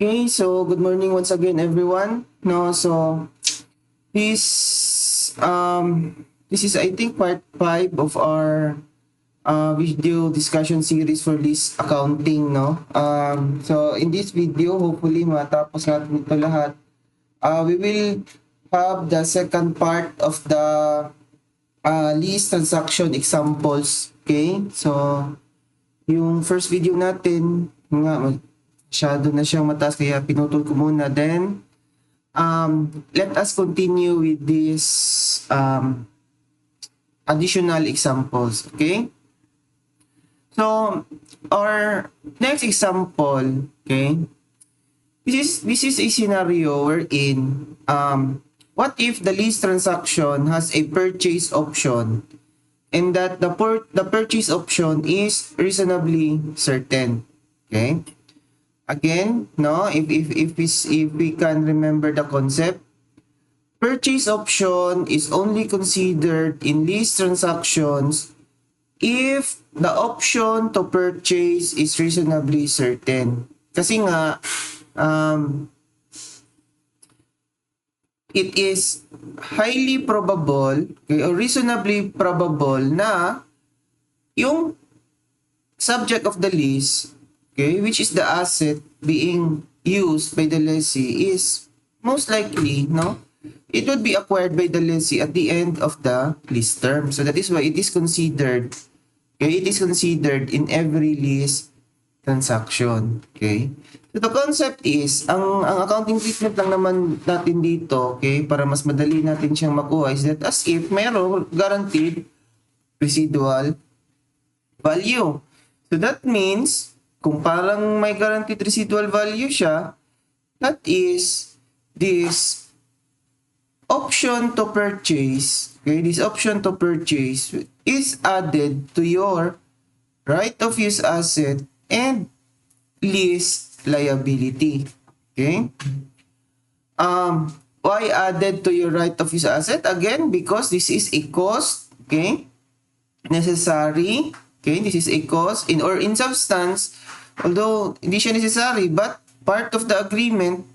Okay, so good morning once again, everyone. No, so this this is I think part 5 of our video discussion series for this accounting, no. So in this video, hopefully matapos natin ito lahat. We will have the second part of the lease transaction examples. Okay, so yung first video natin nga masyado na siyang mataas kaya pinutol ko muna. Then let us continue with this additional examples. Okay, so our next example, okay, this is a scenario wherein what if the lease transaction has a purchase option and that the purchase option is reasonably certain. Okay, again, no, if we can remember the concept, purchase option is only considered in lease transactions if the option to purchase is reasonably certain. Kasi nga it is highly probable, okay, or reasonably probable na yung subject of the lease, okay, which is the asset being used by the lessee, is most likely, no, it would be acquired by the lessee at the end of the lease term. So that is why it is considered, okay, it is considered in every lease transaction. Okay, so the concept is, ang accounting treatment lang naman natin dito, okay, para mas madali natin siyang makuha, is that as if mayroong guaranteed residual value. So that means, kung parang may guaranteed residual value siya, that is this option to purchase, okay, this option to purchase is added to your right of use asset and lease liability. Okay, why added to your right of use asset? Again, because this is a cost, okay, necessary. Okay, this is a cost in substance, although hindi siya necessary, but part of the agreement,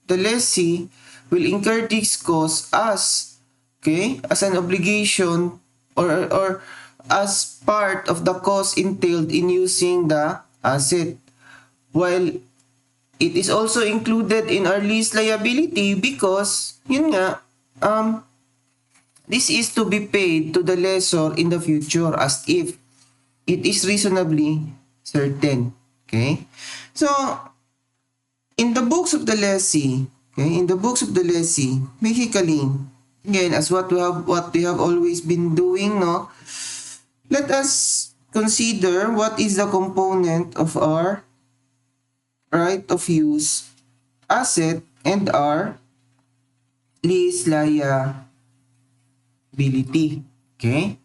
the lessee will incur this cost as, okay, as an obligation or as part of the cost entailed in using the asset, while it is also included in our lease liability because yun nga, this is to be paid to the lessor in the future as if it is reasonably certain. Okay, so in the books of the lessee, okay, in the books of the lessee, basically, again, as what we have always been doing, no, let us consider what is the component of our right of use asset and our lease liability. Okay,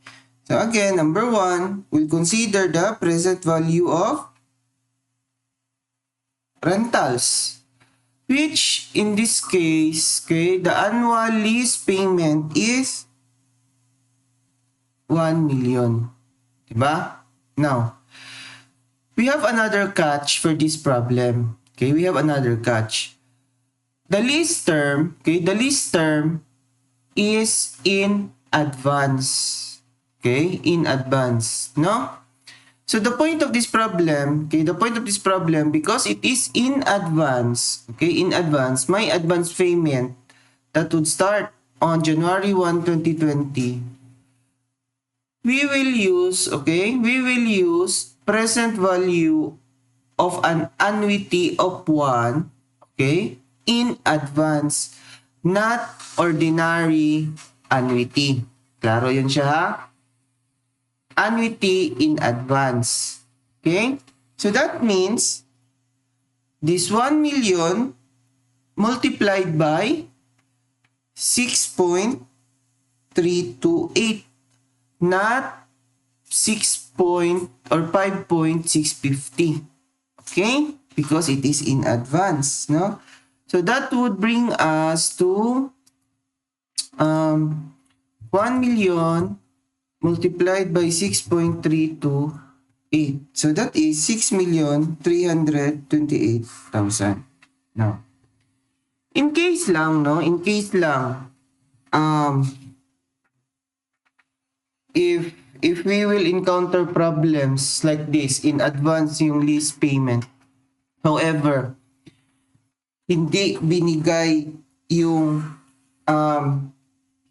so again, number one, we'll consider the present value of rentals, which in this case, okay, the annual lease payment is 1 million. Diba? Now, we have another catch for this problem. Okay, we have another catch. The lease term, okay, the lease term is in advance. Okay, in advance, no? So the point of this problem, okay, the point of this problem, because it is in advance, okay, in advance, my advance payment that would start on January 1, 2020, we will use, okay, we will use present value of an annuity of 1, okay, in advance, not ordinary annuity. Klaro yun siya, ha? Annuity in advance. Okay, so that means this 1 million multiplied by 6.328, not 5.650. Okay, because it is in advance, no? So that would bring us to 1 million multiplied by 6.328. So that is 6,328,000. Now, in case lang, no? In case lang, if we will encounter problems like this in advance yung lease payment, however, hindi binigay yung um,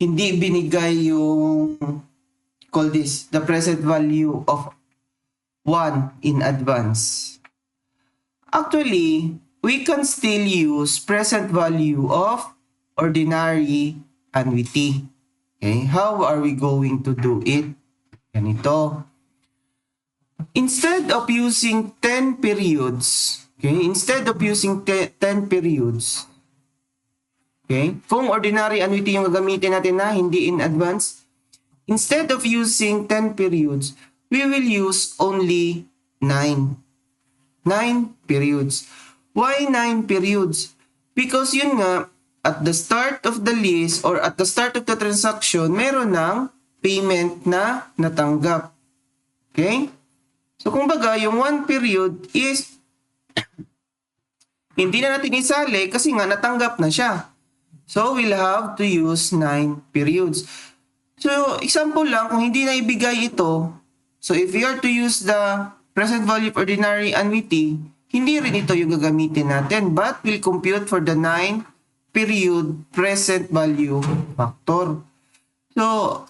hindi binigay yung call this the present value of 1 in advance. Actually, we can still use present value of ordinary annuity. Okay, how are we going to do it? Ganito. Instead of using 10 periods, okay, instead of using 10 periods, okay, kung ordinary annuity yung gagamitin natin na hindi in advance, instead of using 10 periods, we will use only 9. 9 periods. Why 9 periods? Because yun nga, at the start of the lease or at the start of the transaction, meron ng payment na natanggap. Okay? So, kumbaga, yung 1 period is hindi na natin isali kasi nga natanggap na siya. So, we'll have to use 9 periods. So, example lang, kung hindi na ibigay ito, so if we are to use the present value of ordinary annuity, hindi rin ito yung gagamitin natin, but we'll compute for the 9 period present value factor. So,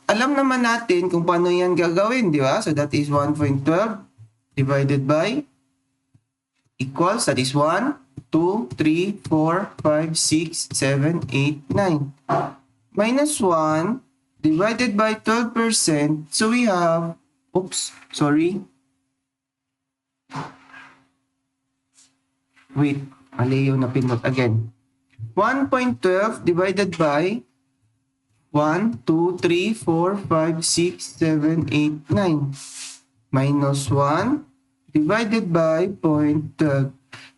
alam naman natin kung paano yan gagawin, di ba? So, that is 1.12 divided by equals, that is 1, 2, 3, 4, 5, 6, 7, 8, 9. Minus 1 divided by 12%. So, we have, oops, sorry. Wait, mali yung napindot again. 1.12 divided by 1, 2, 3, 4, 5, 6, 7, 8, 9. Minus 1 divided by 0.12.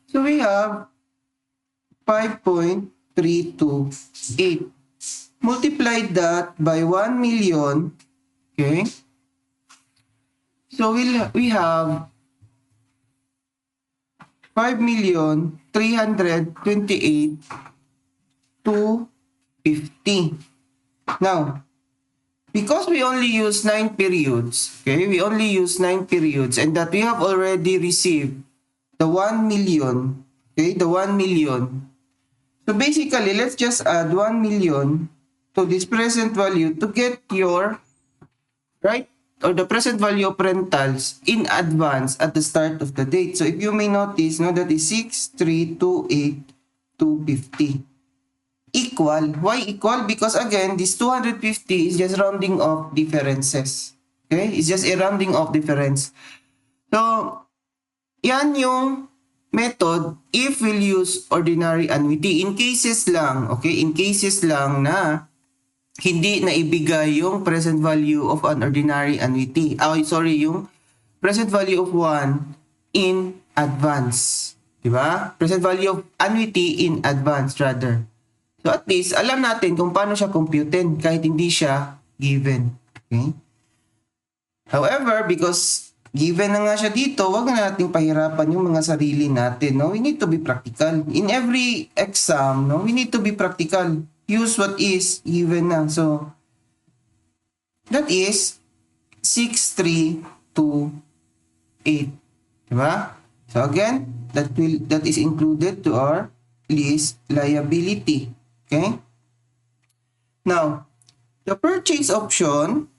So we have 5.328. Multiply that by 1 million. Okay. So we have 5,328,250. Now, because we only use 9 periods, okay, we only use 9 periods, and that we have already received the 1 million, okay, the 1 million. So basically, let's just add 1 million to this present value to get your, right, or the present value of rentals in advance at the start of the date. So if you may notice, no, that is 6,328,250. Equal. Why equal? Because again, this 250 is just rounding off differences. Okay? It's just a rounding off difference. So, yan yung method if we'll use ordinary annuity. In cases lang, okay? In cases lang na hindi na ibigay yung present value of an ordinary annuity. Yung present value of 1 in advance. Diba? Present value of annuity in advance rather. So at least, alam natin kung paano siya computed kahit hindi siya given. Okay? However, because given na nga siya dito, wag na nating pahirapan yung mga sarili natin. No? We need to be practical. In every exam, no, we need to be practical. Use what is given na. So, that is 6,328. Diba? So again, that is included to our lease liability. Okay? Now, the purchase option,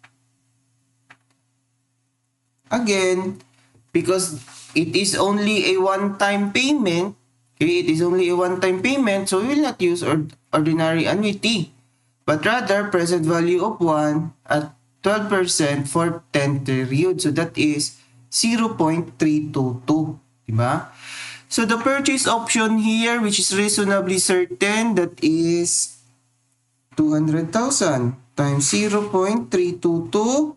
again, because it is only a one-time payment, okay, it is only a one-time payment, so we will not use ordinary annuity, but rather present value of 1 at 12% for 10 period. So that is 0.322. Diba? So the purchase option here, which is reasonably certain, that is 200,000 times 0.322.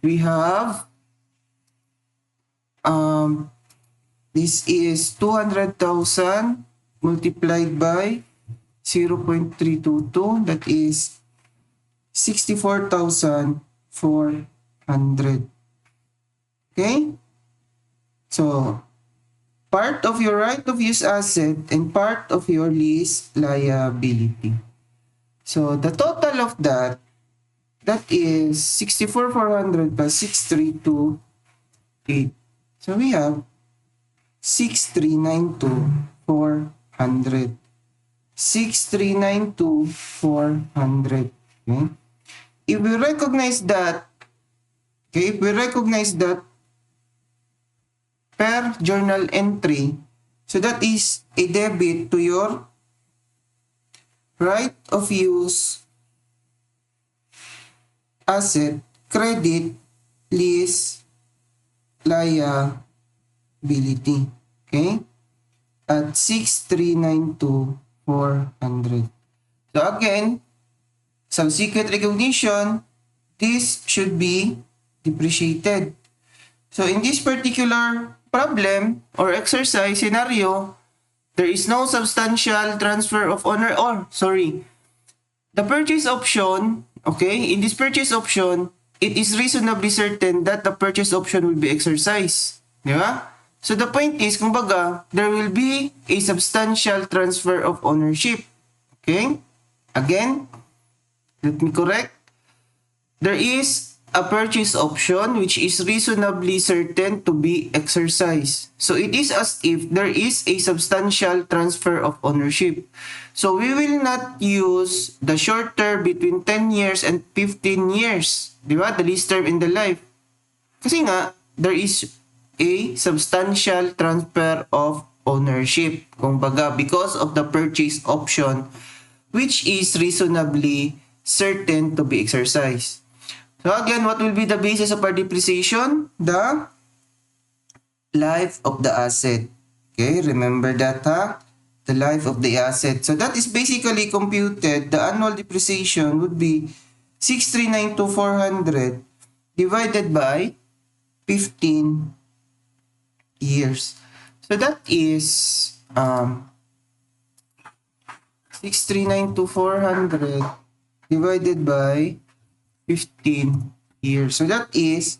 We have this is 200,000 multiplied by 0.322. That is 64,400. Okay? So part of your right of use asset and part of your lease liability. So the total of that is 64,400 plus 6,328. So we have 6,392,400. 6,392,400. Okay? If we recognize that, per journal entry, so that is a debit to your right of use asset, credit, lease, liability. Okay? At 6,392,400. So again, subsequent recognition, this should be depreciated. So in this particular problem or exercise scenario, there is no substantial transfer of owner the purchase option, okay, in this purchase option, it is reasonably certain that the purchase option will be exercised. Di ba? So the point is, kumbaga, there will be a substantial transfer of ownership. Okay? Again, let me correct. There is a purchase option which is reasonably certain to be exercised. So it is as if there is a substantial transfer of ownership. So we will not use the short term between 10 years and 15 years. Di ba? The lease term in the life. Kasi nga, there is a substantial transfer of ownership. Kumbaga, because of the purchase option which is reasonably certain to be exercised. So again, what will be the basis of our depreciation? The life of the asset. Okay, remember that, ha? The life of the asset. So that is basically computed. The annual depreciation would be 6,392,400 divided by 15 years. So that is 6,392,400 divided by 15 years. So that is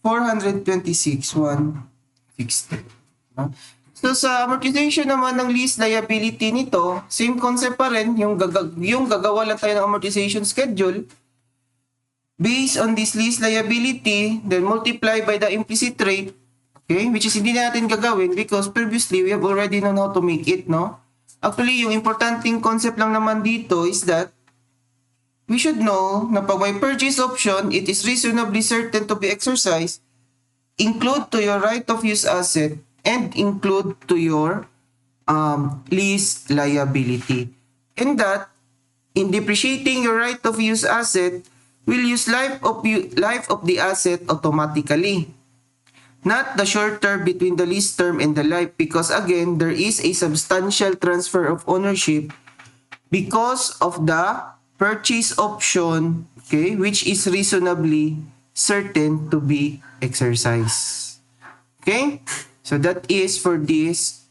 426,160. So sa amortization naman ng lease liability nito, same concept pa rin, yung gagawa lang tayo ng amortization schedule based on this lease liability, then multiply by the implicit rate, okay, which is hindi natin gagawin because previously we have already known how to make it, no? Actually, yung importanteng concept lang naman dito is that we should know na pag may purchase option, it is reasonably certain to be exercised, include to your right of use asset, and include to your lease liability. And that, in depreciating your right of use asset, will use life of the asset automatically. Not the short term between the lease term and the life, because again, there is a substantial transfer of ownership because of the purchase option, okay, which is reasonably certain to be exercised. Okay? So that is for this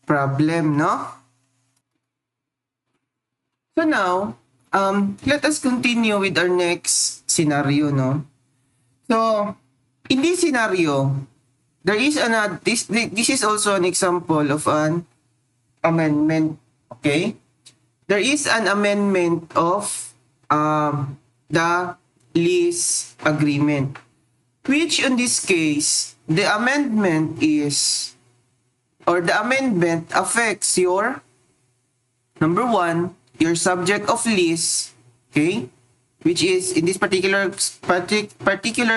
problem, no? So now, let us continue with our next scenario, no? So, in this scenario, there is this is also an example of an amendment, okay? There is an amendment of the lease agreement, which in this case, the amendment affects your, number one, your subject of lease, okay, which is in this particular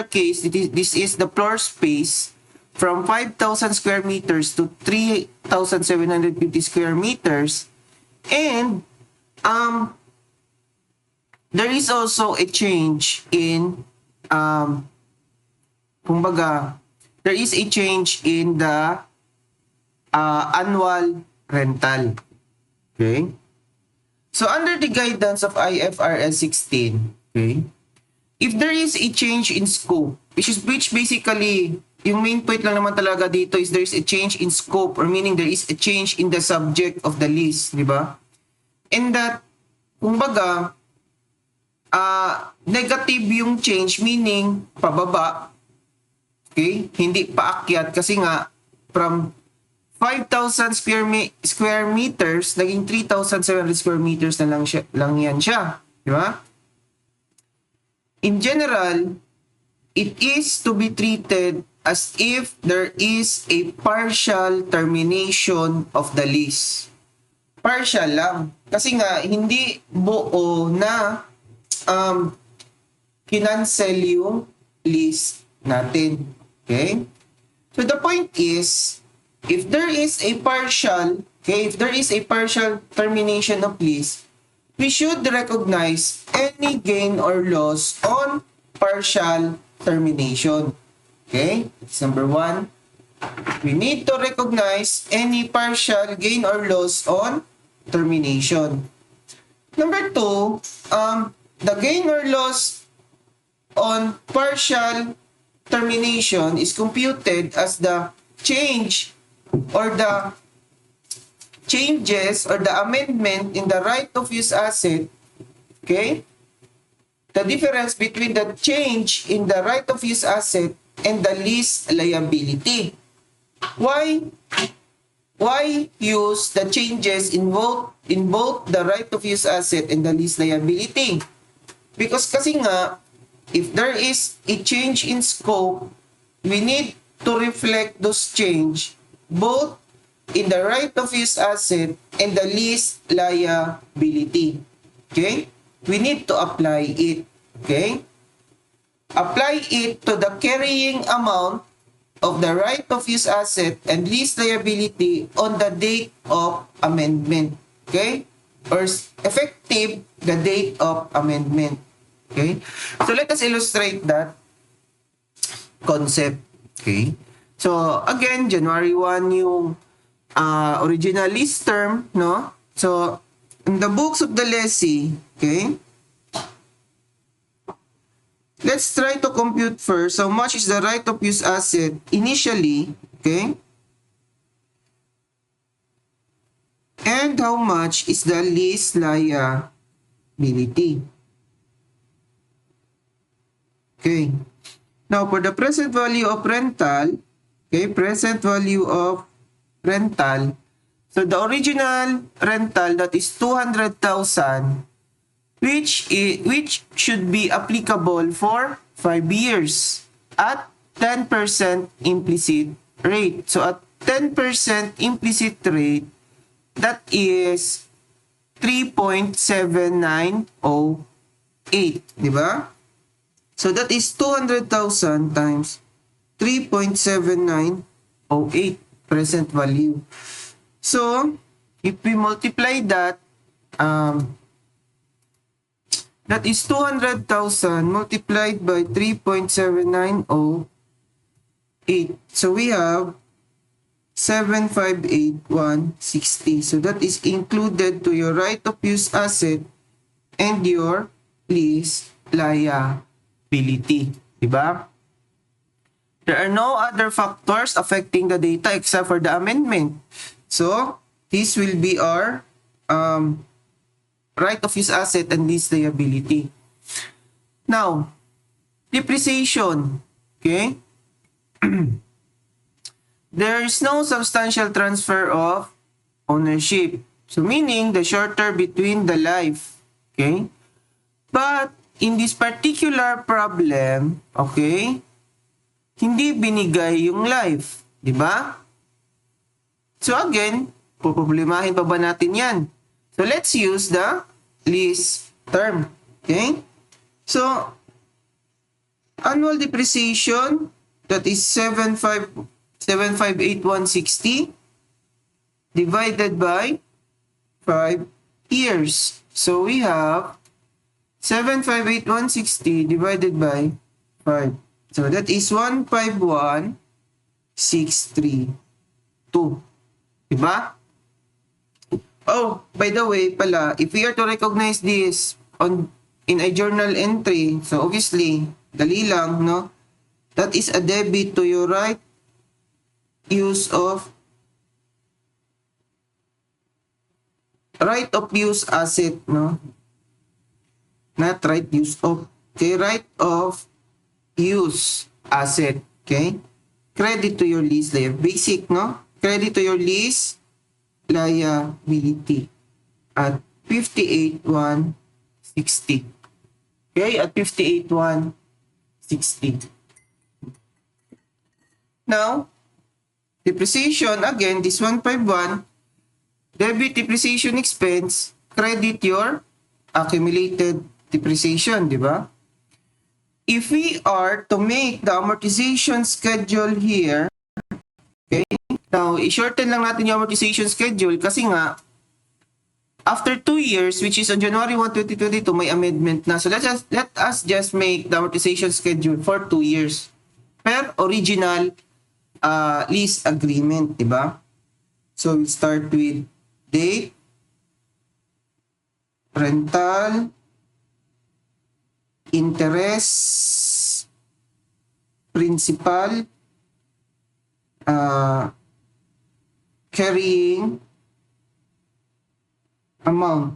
case, this is the floor space from 5,000 square meters to 3,750 square meters, and there is also a change in kumbaga, there is a change in the annual rental. Okay? So under the guidance of IFRS 16, okay, if there is a change in scope, which basically, yung main point lang naman talaga dito is there is a change in scope, or meaning there is a change in the subject of the lease, di ba? And that, kumbaga, negative yung change, meaning pababa, okay? Hindi paakyat kasi nga from 5,000 square meters, naging 3,700 square meters na lang yan siya. Di ba? In general, it is to be treated as if there is a partial termination of the lease. Partial lang. Kasi nga, hindi buo na kinancel yung lease natin. Okay? So the point is, if there is a partial termination of lease, we should recognize any gain or loss on partial termination. Okay? That's number 1. We need to recognize any partial gain or loss on termination. Number 2, the gain or loss on partial termination is computed as the change or the changes or the amendment in the right of use asset. Okay? The difference between the change in the right of use asset and the lease liability. Why use the changes in both the right of use asset and the lease liability? Because kasi nga, if there is a change in scope, we need to reflect those change both in the right of use asset and the lease liability. Okay? We need to apply it. Okay? Apply it to the carrying amount of the right of use asset and lease liability on the date of amendment. Okay? Or effective the date of amendment. Okay? So let us illustrate that concept. Okay? So again, January 1 yung original lease term, no? So in the books of the lessee, okay? Let's try to compute first how much is the right of use asset initially, okay? And how much is the lease liability. Okay. Now, for the present value of rental, okay, present value of rental, so the original rental, that is 200,000, which should be applicable for 5 years at 10% implicit rate. So at 10% implicit rate, that is 3.7908, di ba? So that is 200,000 times 3.7908 present value. So if we multiply that, that is 200,000 multiplied by 3.7908. So we have 758,160. So that is included to your right of use asset and your lease liability. Diba? There are no other factors affecting the data except for the amendment. So this will be our right of use asset and lease liability. Now, depreciation. Okay? There is no substantial transfer of ownership. So meaning the shorter between the life. Okay? But in this particular problem, okay, hindi binigay yung life. Diba? So again, poproblemahin pa ba natin yan? So let's use the lease term. Okay? So, annual depreciation, that is 758,160 divided by 5 years. So we have 758,160 divided by 5. So that is 151,632. Diba? Oh, by the way pala, if we are to recognize this in a journal entry, so obviously, dali lang, no? That is a debit to your right use asset, no? Not right use of. Okay, right of use asset. Okay? Credit to your lease liability. Basic, no? credit to your lease liability at 58,160. Okay, at 58,160. Now, depreciation, again, this 151, debit depreciation expense, credit your accumulated depreciation, di ba? If we are to make the amortization schedule here, okay, now, i-shorten lang natin yung amortization schedule kasi nga, after 2 years, which is on January 1, 2022, may amendment na. So let us just make the amortization schedule for 2 years per original lease agreement, di ba? So we start with date, rental, interest, principal, carrying amount.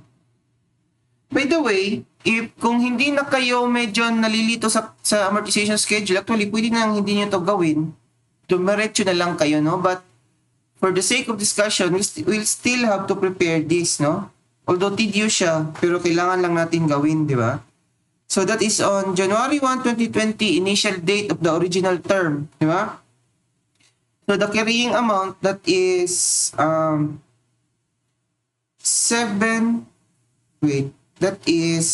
By the way, kung hindi na kayo medyo nalilito sa amortization schedule, actually, pwede na hindi nyo to gawin. Dumiretso na lang kayo, no? But for the sake of discussion, we'll still have to prepare this, no? Although tedious siya, pero kailangan lang natin gawin, di ba? So that is on January 1, 2020, initial date of the original term, di ba? So the carrying amount, that is that is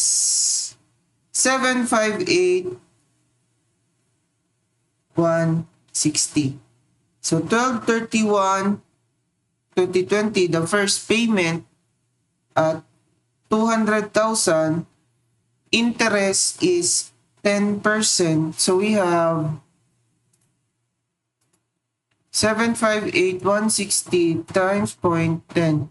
758,160. So 12/31/2020, the first payment at 200,000, interest is 10%. So we have 758,160 times 0.10.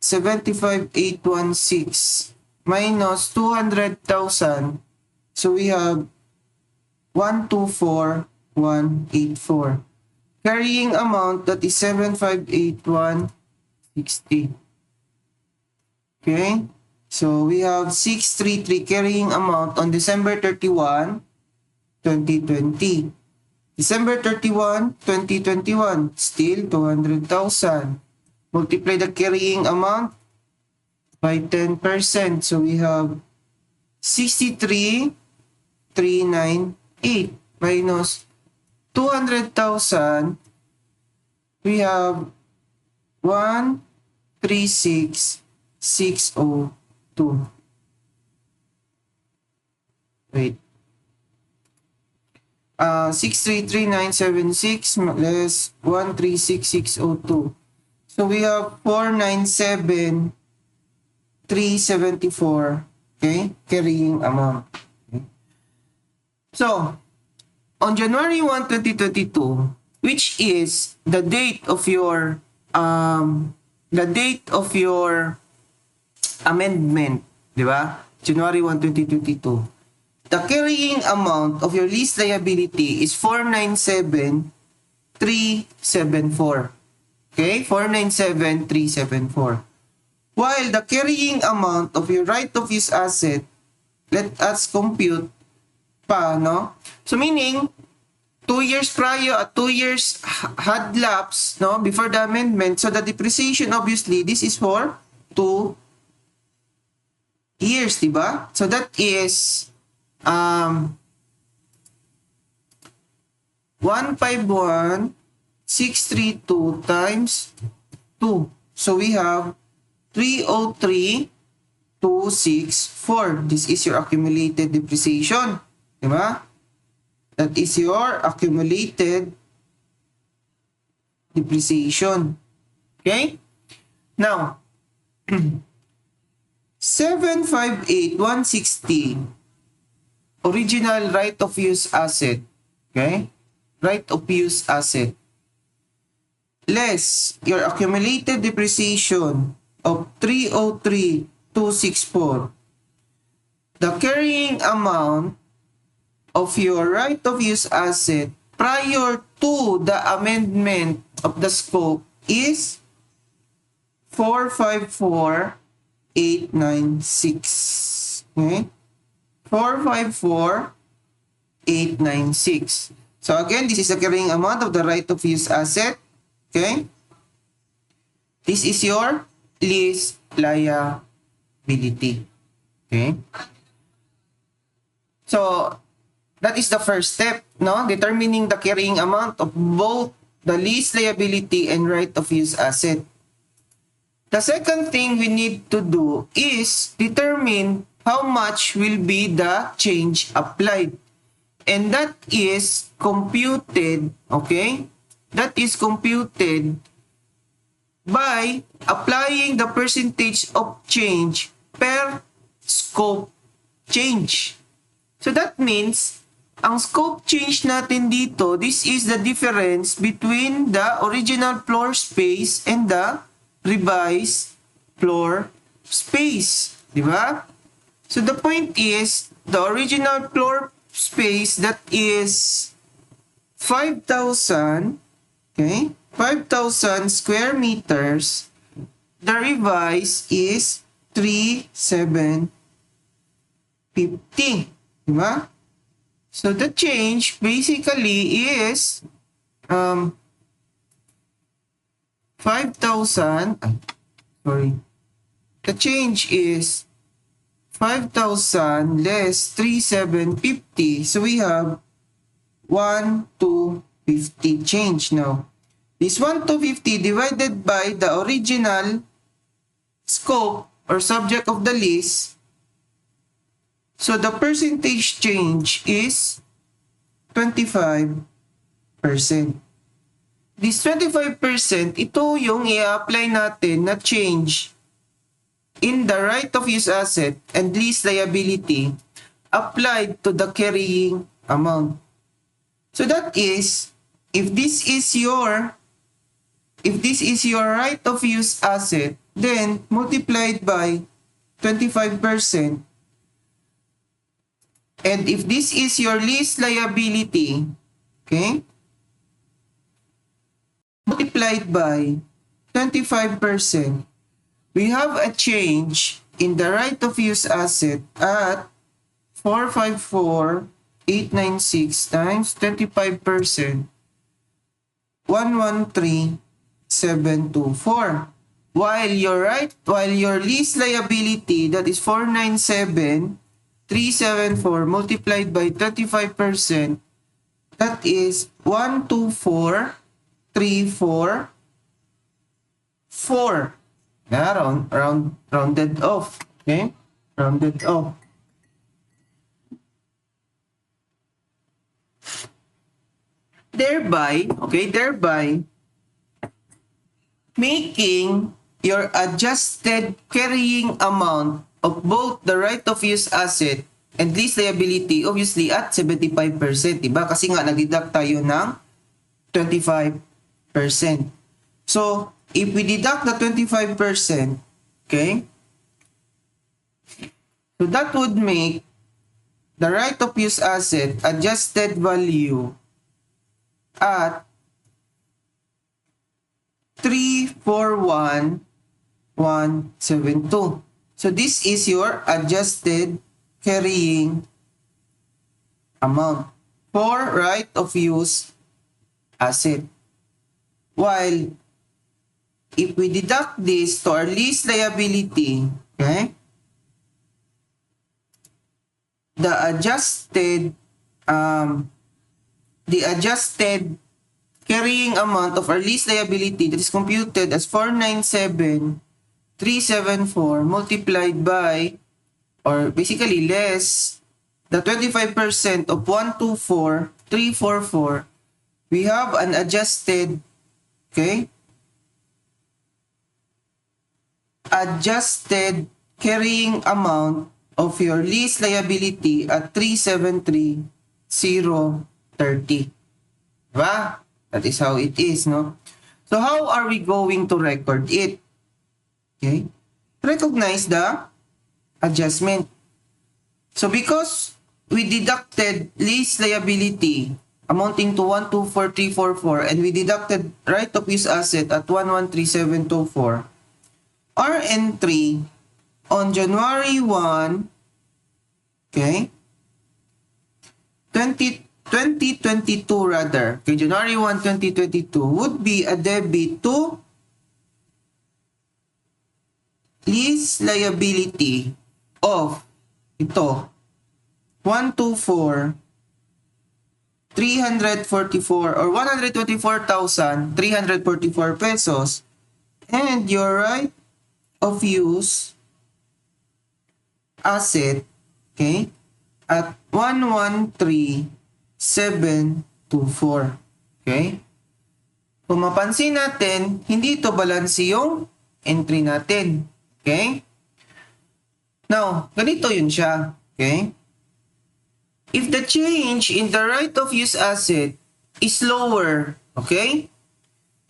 75,816 minus 200,000. So we have 124,184. Carrying amount, that is 758,160. Okay? So we have 633 carrying amount on December 31, 2020. December 31, 2021, still 200,000. Multiply the carrying amount by 10%. So we have 63,398 minus 200,000. We have 136,602. Wait. 633,976 less 136,602. So we have 497,374, okay, carrying amount. Okay. So, on January 1, 2022, which is the date of your amendment, di ba? January 1, 2022. The carrying amount of your lease liability is 497,374. Okay, 497,374. While the carrying amount of your right of use asset, let us compute pa, no? So meaning, 2 years prior at 2 years had lapsed, no, before the amendment. So the depreciation, obviously, this is for 2 years, diba? So that is 151,632 times 2. So we have 303,264. This is your accumulated depreciation. Diba? That is your accumulated depreciation. Okay? Now, 758,160 original right of use asset. Okay? Right of use asset. Less your accumulated depreciation of 303,264. The carrying amount of your right of use asset prior to the amendment of the scope is 454,896. Okay? 454,896. So again, this is the carrying amount of the right of use asset. Okay? This is your lease liability. Okay? So, that is the first step, no? Determining the carrying amount of both the lease liability and right of use asset. The second thing we need to do is determine how much will be the change applied. And that is computed, okay? That is computed by applying the percentage of change per scope change. So that means, ang scope change natin dito, this is the difference between the original floor space and the revised floor space. Di ba? So the point is, the original floor space that is 5,000, okay? 5,000 square meters. The revised is 3,750. Diba? So the change basically is 5,000. Sorry. The change is 5,000 less 3,750. So we have 1,250 change now. This 1,250 divided by the original scope or subject of the lease. So the percentage change is 25%. This 25%, ito yung i-apply natin na change in the right of use asset and lease liability applied to the carrying amount. So that is, if this is your right of use asset, then multiplied by 25%. And if this is your lease liability, okay, multiplied by 25%, we have a change in the right of use asset at 454,896 times 25%, 113,724. While your lease liability, that is 497,374 multiplied by 35%, that is 124,344. Yeah, rounded off. Okay? Rounded off. Thereby making your adjusted carrying amount of both the right of use asset and lease liability obviously at 75%, diba? Kasi nga nag-deduct tayo ng 25%. So, if we deduct the 25%, okay? So that would make the right of use asset adjusted value at 341,172. So this is your adjusted carrying amount for right of use asset. While if we deduct this to our lease liability, okay, the adjusted carrying amount of our lease liability that is computed as 497,374 multiplied by, or basically less, the 25% of 124,344, we have an adjusted, okay, adjusted carrying amount of your lease liability at 373,030. Diba? That is how it is, no? So how are we going to record it? Okay? Recognize the adjustment. So because we deducted lease liability amounting to 124,344 and we deducted right of use asset at 113,724, our entry on January 1, okay, 2022 rather, kay January 1, 2022 would be a debit to lease liability of ito 124 344 or 124,344 pesos, and your right of use asset, okay, at 113,724. Okay? Kung mapansin natin, hindi ito balanse yung entry natin. Okay? Now, ganito yun siya. Okay? If the change in the right of use asset is lower, okay?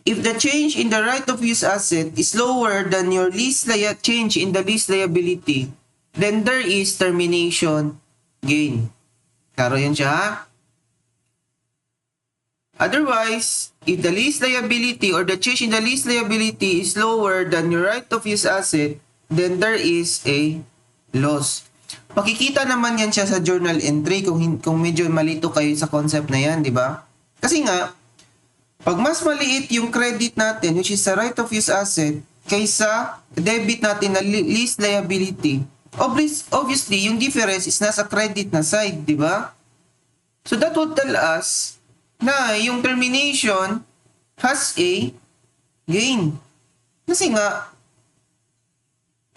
If the change in the right of use asset is lower than your change in the lease liability, then there is termination gain. Klaro yun siya, ha? Otherwise, if the lease liability or the change in the lease liability is lower than your right of use asset, then there is a loss. Makikita naman yan siya sa journal entry kung medyo malito kayo sa concept na yan, di ba? Kasi nga, pag mas maliit yung credit natin, which is the right of use asset, kaysa debit natin na lease liability, obviously, yung difference is nasa credit na side, di ba? So that would tell us na yung termination has a gain. Kasi nga,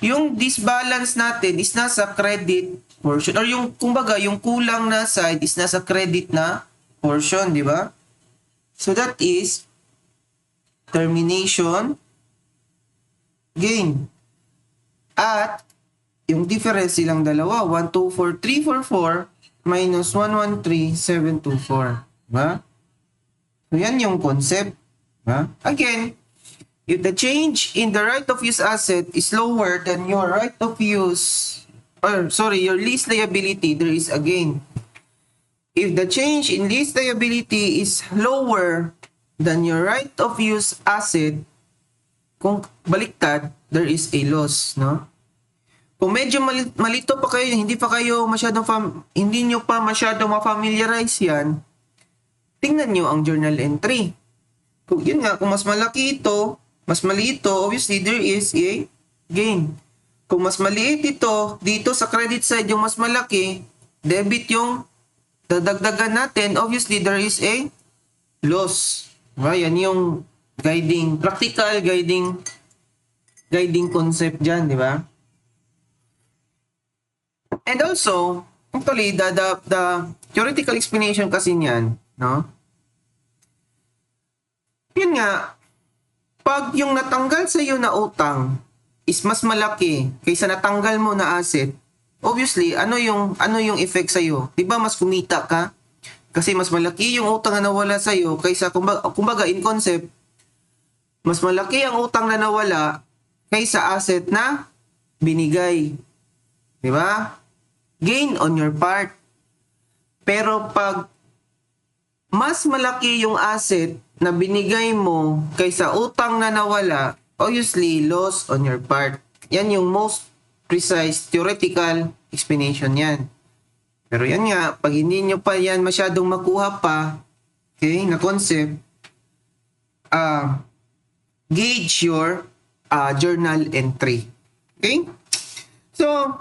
yung disbalance natin is nasa credit portion, or yung, kumbaga, yung kulang na side is nasa credit na portion, di ba? So that is termination gain. At yung difference silang dalawa, 124,344 minus 113,724. Diba? So yan yung concept. Diba? Again, if the change in the right of use asset is lower than your right of use, your lease liability, there is a gain. If the change in lease liability is lower than your right of use asset, kung baliktad, there is a loss, no? Kung medyo malito pa kayo, hindi nyo pa masyadong ma-familiarize yan, tingnan nyo ang journal entry. Kung yun nga, kung mas malaki ito, mas maliit ito, obviously there is a gain. Kung mas maliit ito, dito sa credit side yung mas malaki, debit yung dadagdagan natin, obviously there is a loss. Yan yung practical guiding concept dyan, di ba? And also, actually, the theoretical explanation kasi niyan, no? Yun nga, pag yung natanggal sa iyo na utang is mas malaki kaysa natanggal mo na asset, obviously, ano yung effect sa iyo? 'Di ba mas kumita ka? Kasi mas malaki yung utang na nawala sa iyo kaysa kumbaga in concept, mas malaki ang utang na nawala kaysa asset na binigay. 'Di ba? Gain on your part. Pero pag mas malaki yung asset na binigay mo kaysa utang na nawala, obviously, loss on your part. Yan yung most precise theoretical explanation yan. Pero yan nga, pag hindi nyo pa yan masyadong makuha pa, okay, na concept, gauge your journal entry. Okay? So,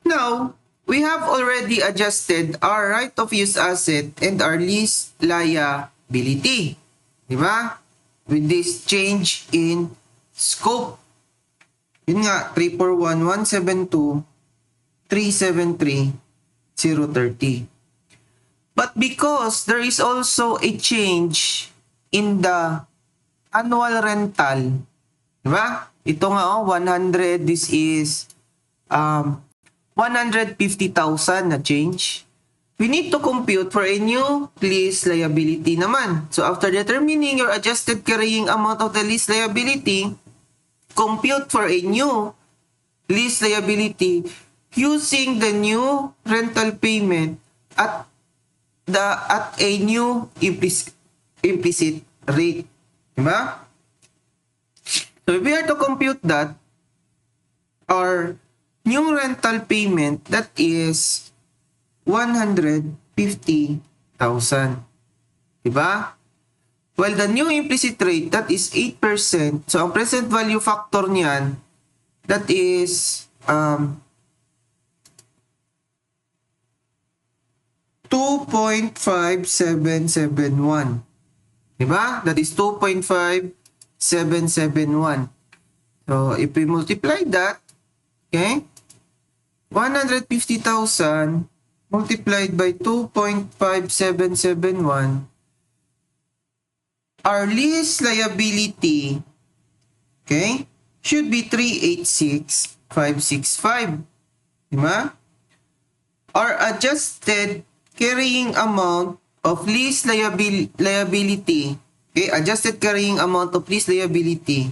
now, we have already adjusted our right of use asset and our lease liability. Diba? With this change in scope. Yun nga, 341,172,373,030. But because there is also a change in the annual rental, diba? Ito nga, 100, this is 150,000 na change. We need to compute for a new lease liability naman. So after determining your adjusted carrying amount of the lease liability, compute for a new lease liability using the new rental payment at a new implicit rate. Diba? So if we are to compute that, our new rental payment, that is 150,000. Diba? Well, the new implicit rate, that is 8%. So, ang present value factor niyan, that is 2.5771. Diba? That is 2.5771. So, if we multiply that, okay, 150,000 multiplied by 2.5771, our lease liability, okay, should be 386,565. Diba? Our adjusted carrying amount of lease liability, okay, adjusted carrying amount of lease liability,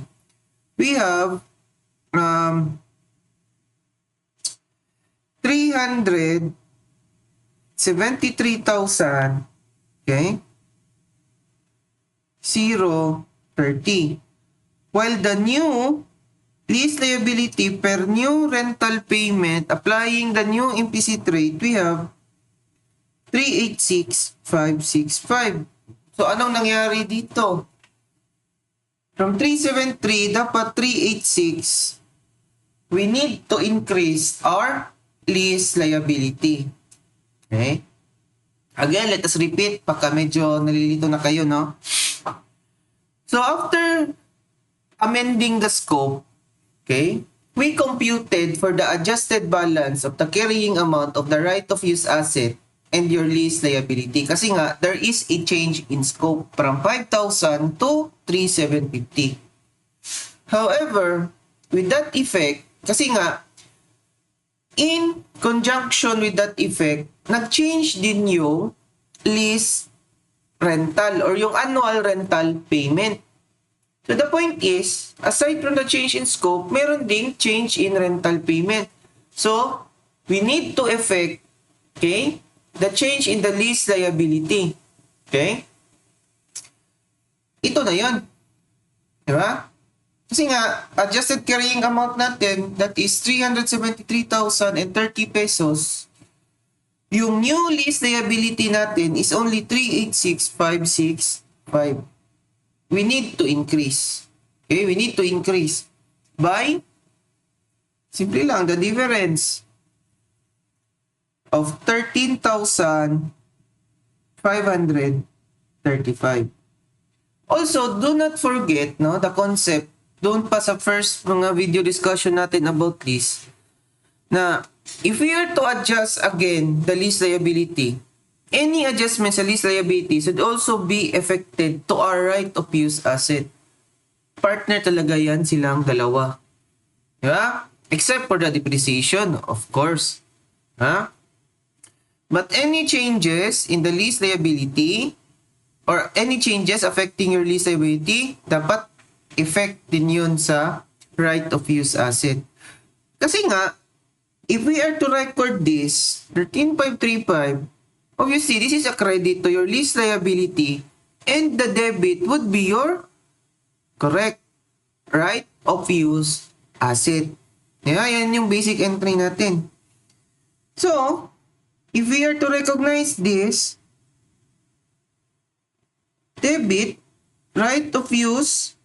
we have 373,000, okay, 030. While the new lease liability per new rental payment, applying the new implicit rate, we have 386,565. So, anong nangyari dito? From 373, dapat 386. We need to increase our lease liability. Okay? Again, let us repeat. Pagka medyo nalilito na kayo, no? So, after amending the scope, okay, we computed for the adjusted balance of the carrying amount of the right-of-use asset and your lease liability. Kasi nga, there is a change in scope from 5,000 to 3,750. However, with that effect, kasi nga, in conjunction with that effect, nag-change din yung lease rental or yung annual rental payment. So the point is, aside from the change in scope, meron ding change in rental payment. So, we need to effect, okay, the change in the lease liability. Okay? Ito na yun. Diba? Kasi nga, adjusted carrying amount natin, that is 373,030 pesos. Yung new lease liability natin is only 386,565. We need to increase. Okay? We need to increase by, simple lang, the difference of 13,535. Also, do not forget, no, the concept, doon pa sa first mga video discussion natin about this, na if we are to adjust again the lease liability, any adjustment sa lease liability should also be affected to our right-of-use asset. Partner talaga yan silang dalawa. Diba? Except for the depreciation, of course. Ha? But any changes in the lease liability or any changes affecting your lease liability, dapat effect din yun sa right-of-use asset. Kasi nga, if we are to record this, 13,535, obviously, this is a credit to your lease liability and the debit would be your correct right-of-use asset. Yeah, yan yung basic entry natin. So, if we are to recognize this, debit, right-of-use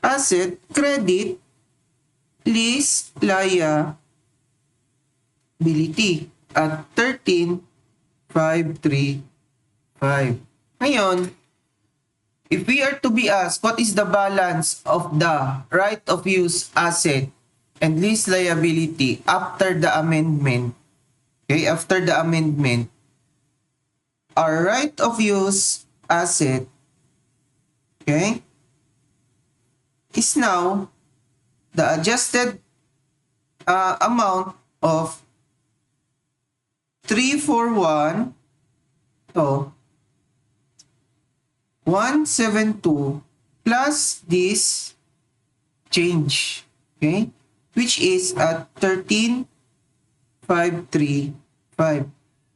asset, credit, lease liability at 13,535. Ngayon, if we are to be asked what is the balance of the right-of-use asset and lease liability after the amendment, okay, after the amendment, our right-of-use asset, okay, is now the adjusted amount of 341 to 172 plus this change, okay, which is at 13,535.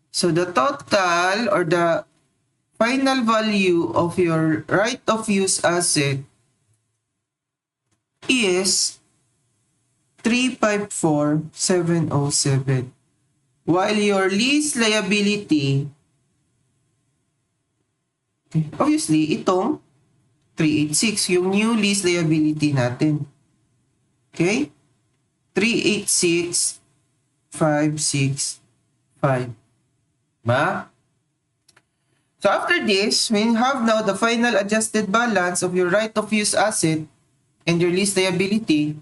So the total or the final value of your right-of-use asset is 354,707. While your lease liability Obviously, itong 386, yung new lease liability natin. Okay? 386,565. Ba? So after this, we have now the final adjusted balance of your right-of-use asset and your lease liability.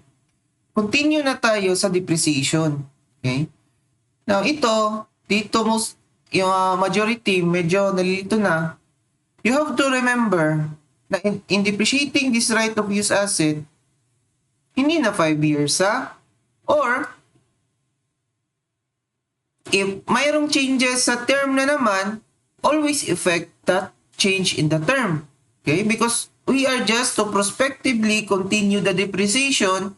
Continue na tayo sa depreciation. Okay? Now ito, dito yung majority, medyo nalilito na. You have to remember na in depreciating this right-of-use asset, hindi na 5 years or if mayroong changes sa term na naman, always affect that change in the term. Okay? Because we are just to prospectively continue the depreciation.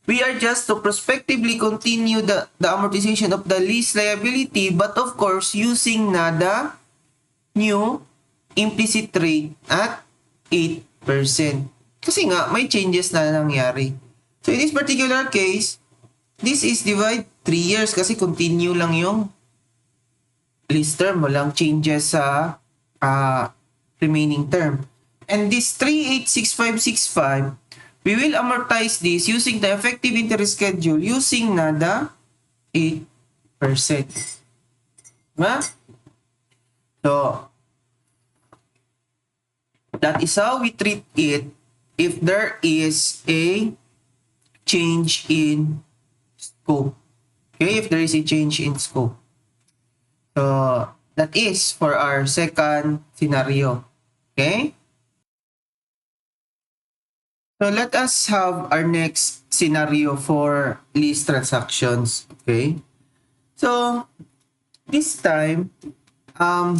We are just to prospectively continue the amortization of the lease liability, but of course, using na the new implicit rate at 8%. Kasi nga, may changes na nangyari. So in this particular case, this is divide 3 years kasi continue lang yung lease term, walang changes sa remaining term. And this 386565, we will amortize this using the effective interest schedule using na the 8%. Diba? So, that is how we treat it if there is a change in scope. Okay, if there is a change in scope. So, that is for our second scenario. Okay? So, let us have our next scenario for lease transactions. Okay? So, this time, our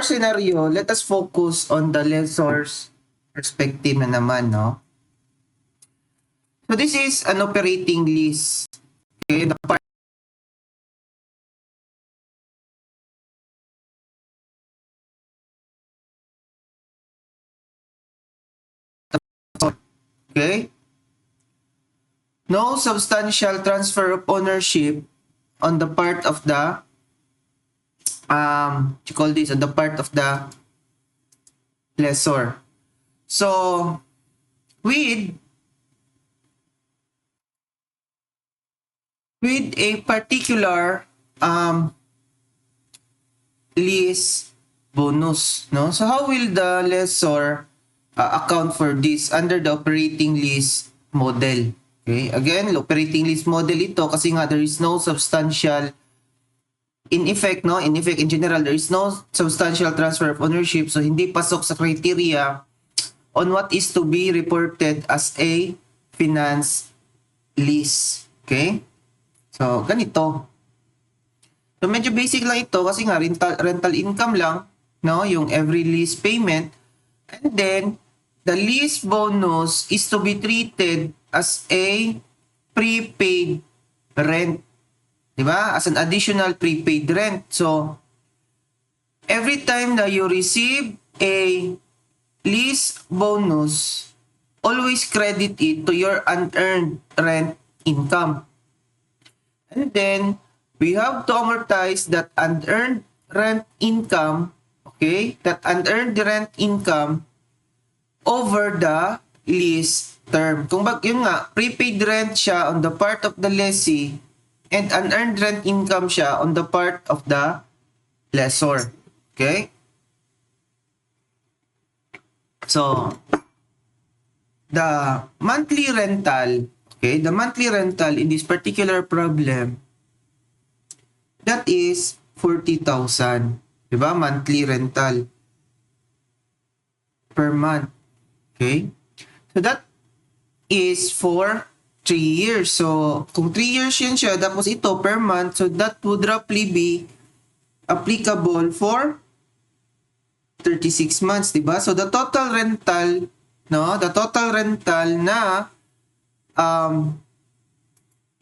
scenario, let us focus on the lessor's perspective na naman, no? So, this is an operating lease. Okay? The part okay? No substantial transfer of ownership on the part of the you call this on the part of the lessor. So with a particular lease bonus, no? So how will the lessor account for this under the operating lease model? Okay, again, operating lease model ito kasi nga there is no substantial in effect, no? In effect, in general, there is no substantial transfer of ownership, so hindi pasok sa criteria on what is to be reported as a finance lease. Okay? So, ganito. So, medyo basic lang ito kasi nga rental income lang, no? Yung every lease payment. And then, the lease bonus is to be treated as a prepaid rent. Diba? As an additional prepaid rent. So, every time that you receive a lease bonus, always credit it to your unearned rent income. And then, we have to amortize that unearned rent income, okay? That unearned rent income over the lease term. Kung yun nga, prepaid rent siya on the part of the lessee and unearned rent income siya on the part of the lessor. Okay? So, the monthly rental, okay, the monthly rental in this particular problem, that is 40,000. Diba? Monthly rental per month. Okay? So, that is for 3 years. So, kung 3 years yun siya, tapos ito per month, so that would roughly be applicable for 36 months, diba? So, the total rental, no? The total rental na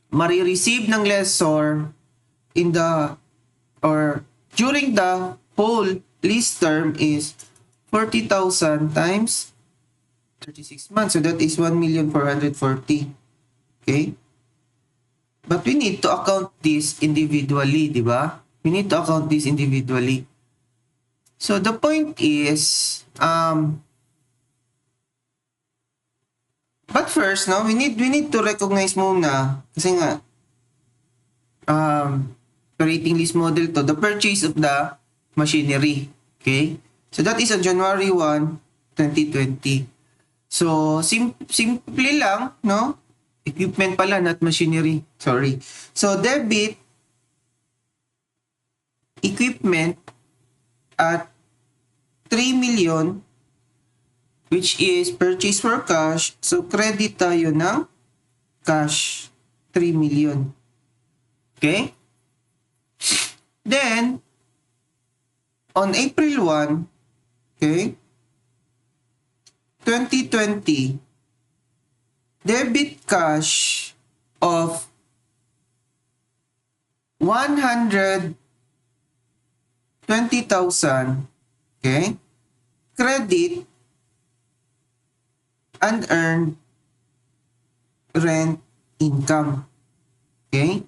marireceive ng lessor in the, or during the whole lease term is 40,000 times 36 months. So, that is 1,440,000. Okay? But we need to account this individually, di ba? We need to account this individually. So the point is, but first, no, we need to recognize muna, kasi nga, operating lease model to, the purchase of the machinery. Okay? So that is on January 1, 2020. So, simple lang, no? Equipment pala, not machinery. Sorry. So, debit equipment at 3 million, which is purchase for cash. So, credit tayo ng cash, 3 million. Okay? Then, on April 1, okay, 2020, debit cash of 120,000, okay, credit unearned rent income, okay,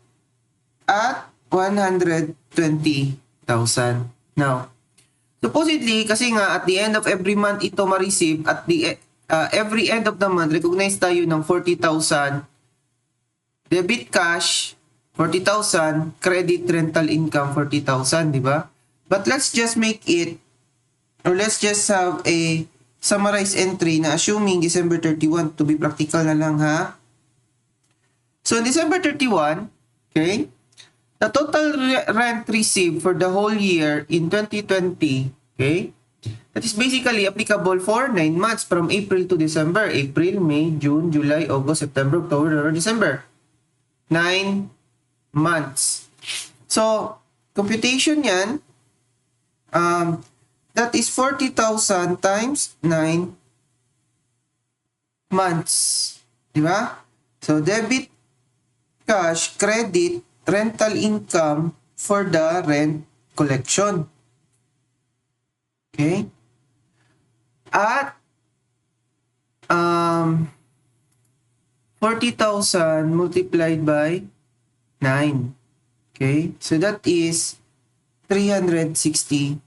at 120,000. Now, supposedly, kasi nga at the end of every month ito ma-receive, at the every end of the month, recognize tayo ng 40,000 debit cash, 40,000 credit rental income, 40,000, di ba? But let's just make it, or let's just have a summarized entry na assuming December 31, to be practical na lang, ha? So, December 31, okay, the total rent received for the whole year in 2020, okay, that is basically applicable for 9 months from April to December. April, May, June, July, August, September, October, November, December. 9 months. So, computation yan, that is 40,000 times 9 months. Diba? So, debit cash, credit, rental income for the rent collection. Okay? At 40,000 multiplied by 9. Okay? So that is 360,000.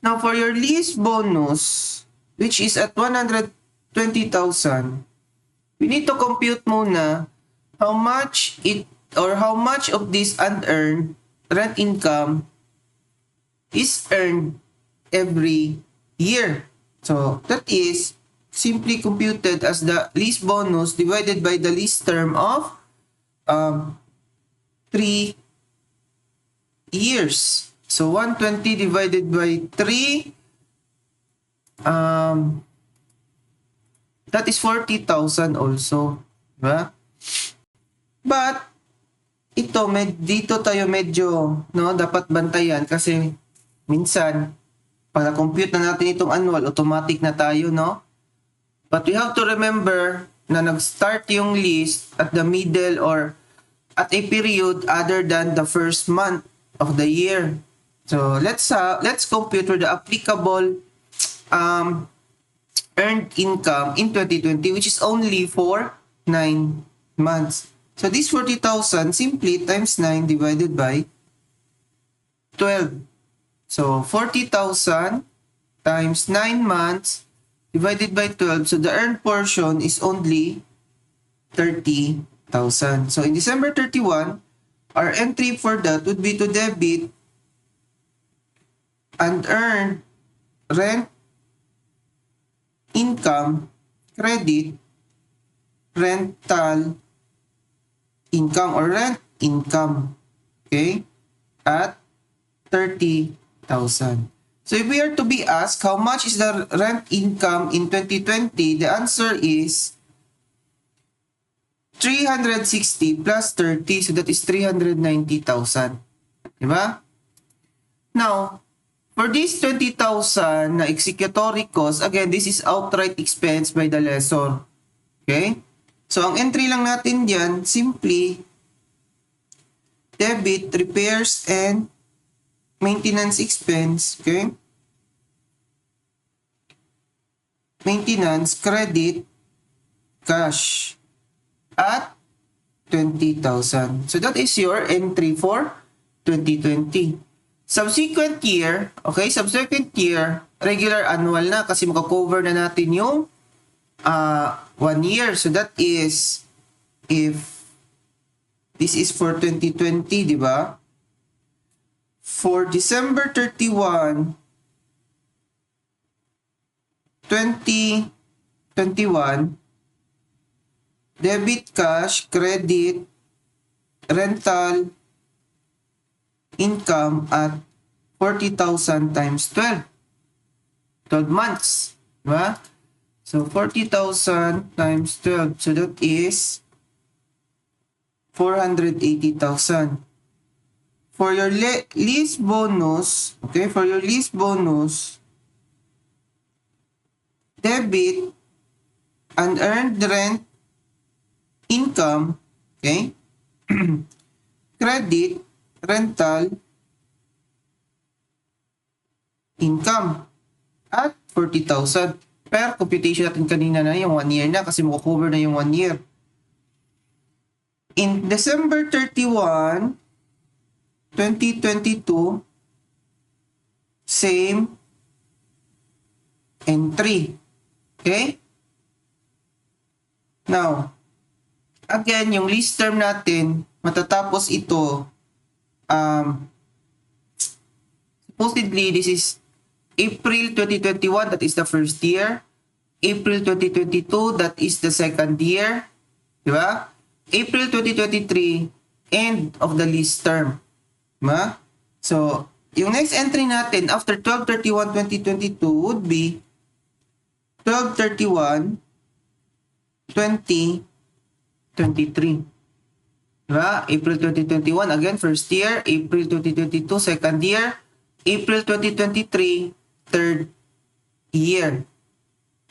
Now for your lease bonus, which is at 120,000, we need to compute muna how much of this unearned rent income is earned every year. So that is simply computed as the lease bonus divided by the lease term of 3 years. So 120 divided by 3, that is 40,000 also, diba? But ito, dito tayo medyo, no, dapat bantayan kasi minsan para compute na natin itong annual, automatic na tayo, no? But we have to remember na nag-start yung list at the middle or at a period other than the first month of the year. So let's compute for the applicable earned income in 2020, which is only for 9 months. So this 40,000 simply times 9 divided by 12. So 40,000 times 9 months divided by 12. So the earned portion is only 30,000. So in December 31, our entry for that would be to debit unearned rent income, credit rental income or rent income, okay, at 30,000. So if we are to be asked how much is the rent income in 2020, the answer is 360 plus 30, so that is 390,000. Diba? Now, for this 20,000 na executory cost, again, this is outright expense by the lessor. Okay? So, ang entry lang natin dyan, simply debit, repairs, and maintenance expense. Okay? Maintenance, credit, cash at 20,000. So, that is your entry for 2020. Subsequent year, okay, subsequent year, regular annual na kasi makakover na natin yung 1 year. So that is, if this is for 2020, di ba? For December 31, 2021, debit, cash, credit, rental, income at 40,000 times 12. 12 months. Diba? So, 40,000 times 12. So, that is 480,000. For your lease bonus, okay, for your lease bonus, debit, unearned rent, income, okay, credit, rental, income, at 40,000. Per computation natin kanina na yung 1 year na kasi mako-cover na yung 1 year. In December 31, 2022, same entry. Okay? Now, again, yung lease term natin, matatapos ito, supposedly, this is April 2021, that is the first year. April 2022, that is the second year. Diba? April 2023, end of the lease term. Diba? So, yung next entry natin after 12/31/2022 would be 12/31/2023. Diba? April 2021, again, first year. April 2022, second year. April 2023, third year.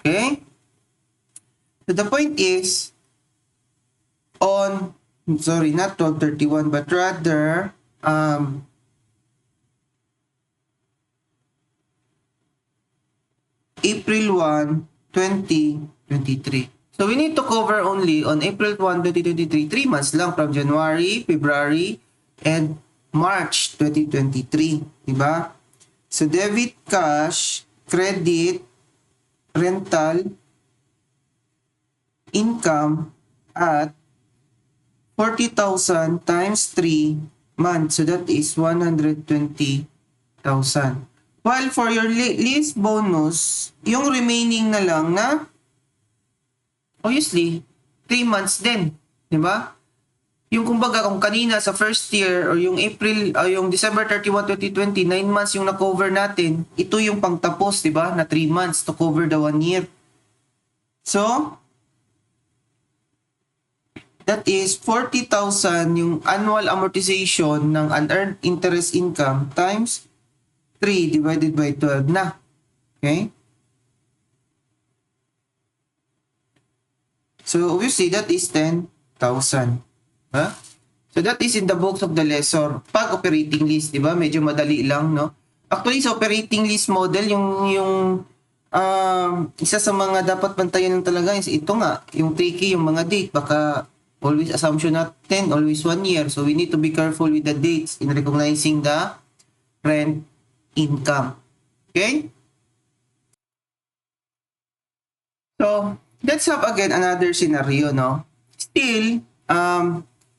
Okay? So the point is, not 12/31, but rather, April 1, 2023. So we need to cover only on April 1, 2023, 3 months lang from January, February, and March 2023. Diba? So debit, cash, credit, rental, income at 40,000 times 3 months. So that is 120,000. While for your lease bonus, yung remaining na lang na, obviously, 3 months din. Diba? Yung kumbaga, kung kanina sa first year, or yung yung December 31, 2020, 9 months yung na-cover natin, ito yung pangtapos, diba? Na 3 months to cover the 1 year. So, that is 40,000 yung annual amortization ng unearned interest income times 3 divided by 12 na. Okay? So, obviously, that is 10,000. Huh? So, that is in the books of the lessor. Pag operating lease, di ba? Medyo madali lang, no? Actually, sa operating lease model, yung isa sa mga dapat bantayan ng talaga is ito nga, yung tricky, yung mga date. Baka always assumption natin, always 1 year. So, we need to be careful with the dates in recognizing the rent income. Okay? So, let's have again another scenario, no? Still,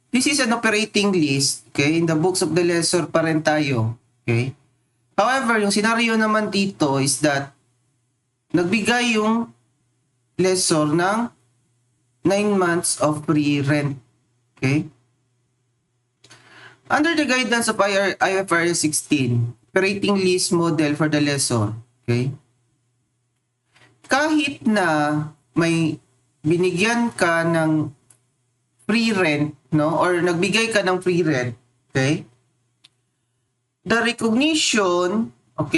this is an operating list, okay? In the books of the lessor pa rin tayo, okay? However, yung scenario naman dito is that nagbigay yung lessor ng 9 months of free rent, okay? Under the guidance of IFRS 16, operating lease model for the lessor, okay? Kahit na may binigyan ka ng free rent, no? Or nagbigay ka ng free rent, okay? The recognition of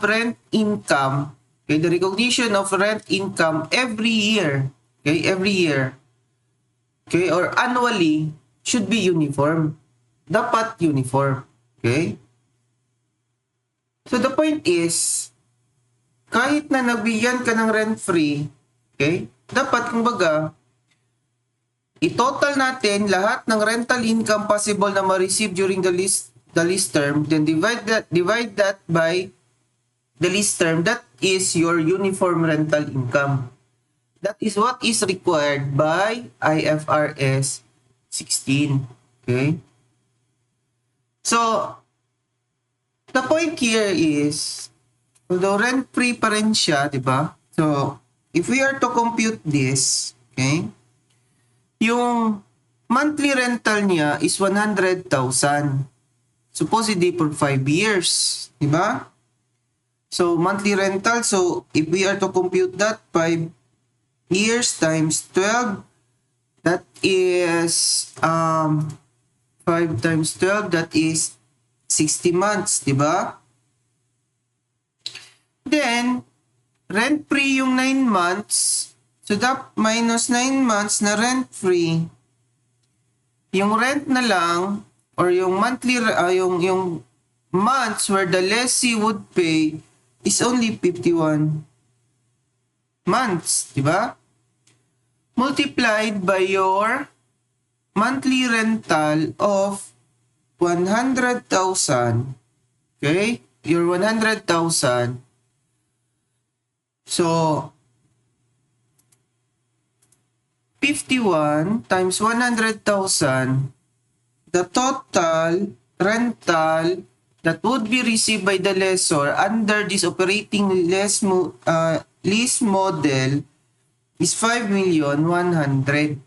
rent income, okay? The recognition of rent income every year, okay? Or annually should be uniform. Dapat uniform, okay? So the point is, kahit na nagbigyan ka ng rent-free, okay, dapat, kumbaga, i-total natin lahat ng rental income possible na ma-receive during the lease the lease term, then divide that by the lease term. That is your uniform rental income. That is what is required by IFRS 16. Okay? So, the point here is, although rent-free pa rin siya, di ba? So, if we are to compute this, okay, yung monthly rental niya is 100,000. Supposedly for 5 years, di ba? So, monthly rental, so if we are to compute that, 5 years times 12, that is 5 times 12, that is 60 months, di ba? Then, rent-free yung 9 months, so that minus 9 months na rent-free, yung rent na lang, or yung monthly, yung months where the lessee would pay is only 51 months, di ba? Multiplied by your monthly rental of 100,000, okay? Your 100,000. So, 51 times 100,000, the total rental that would be received by the lessor under this operating lease model is 5,100,000.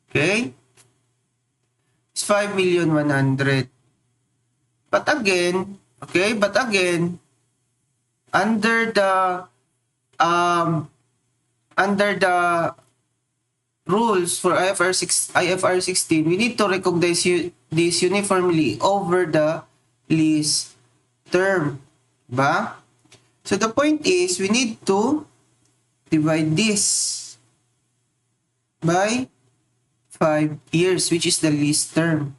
Okay? It's 5,100,000. But again, under the rules for IFRS 16, we need to recognize this uniformly over the lease term. Ba? So the point is, we need to divide this by 5 years, which is the lease term.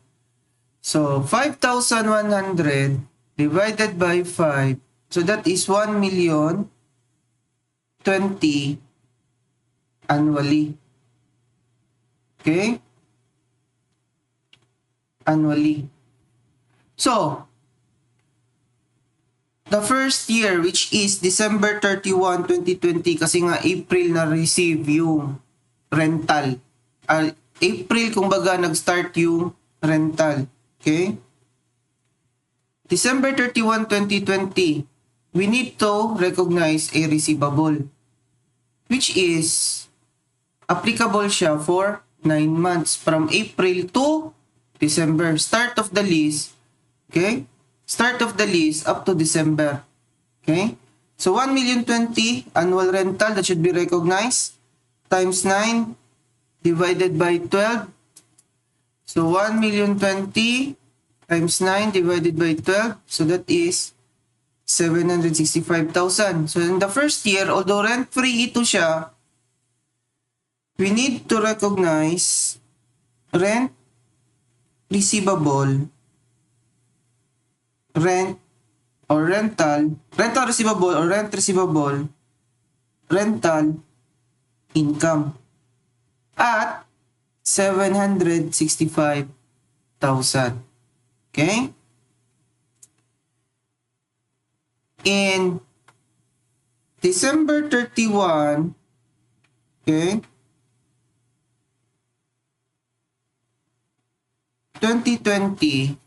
So 5,100 divided by 5, so that is 1,020,000 annually. Okay? Annually. So, the first year, which is December 31, 2020, kasi nga April na receive yung rental. April, kumbaga, nag-start yung rental. Okay? December 31, 2020, we need to recognize a receivable, which is applicable siya for 9 months from April to December. Start of the lease, okay? Start of the lease up to December. Okay? So 1,020,000 annual rental that should be recognized times 9 divided by 12. So 1,020,000 times 9 divided by 12. So that is 765,000. So in the first year, although rent-free ito siya, we need to recognize rent receivable, rent or rental receivable or rent receivable, rental income at 765,000. Okay? In December 31, okay, 2020,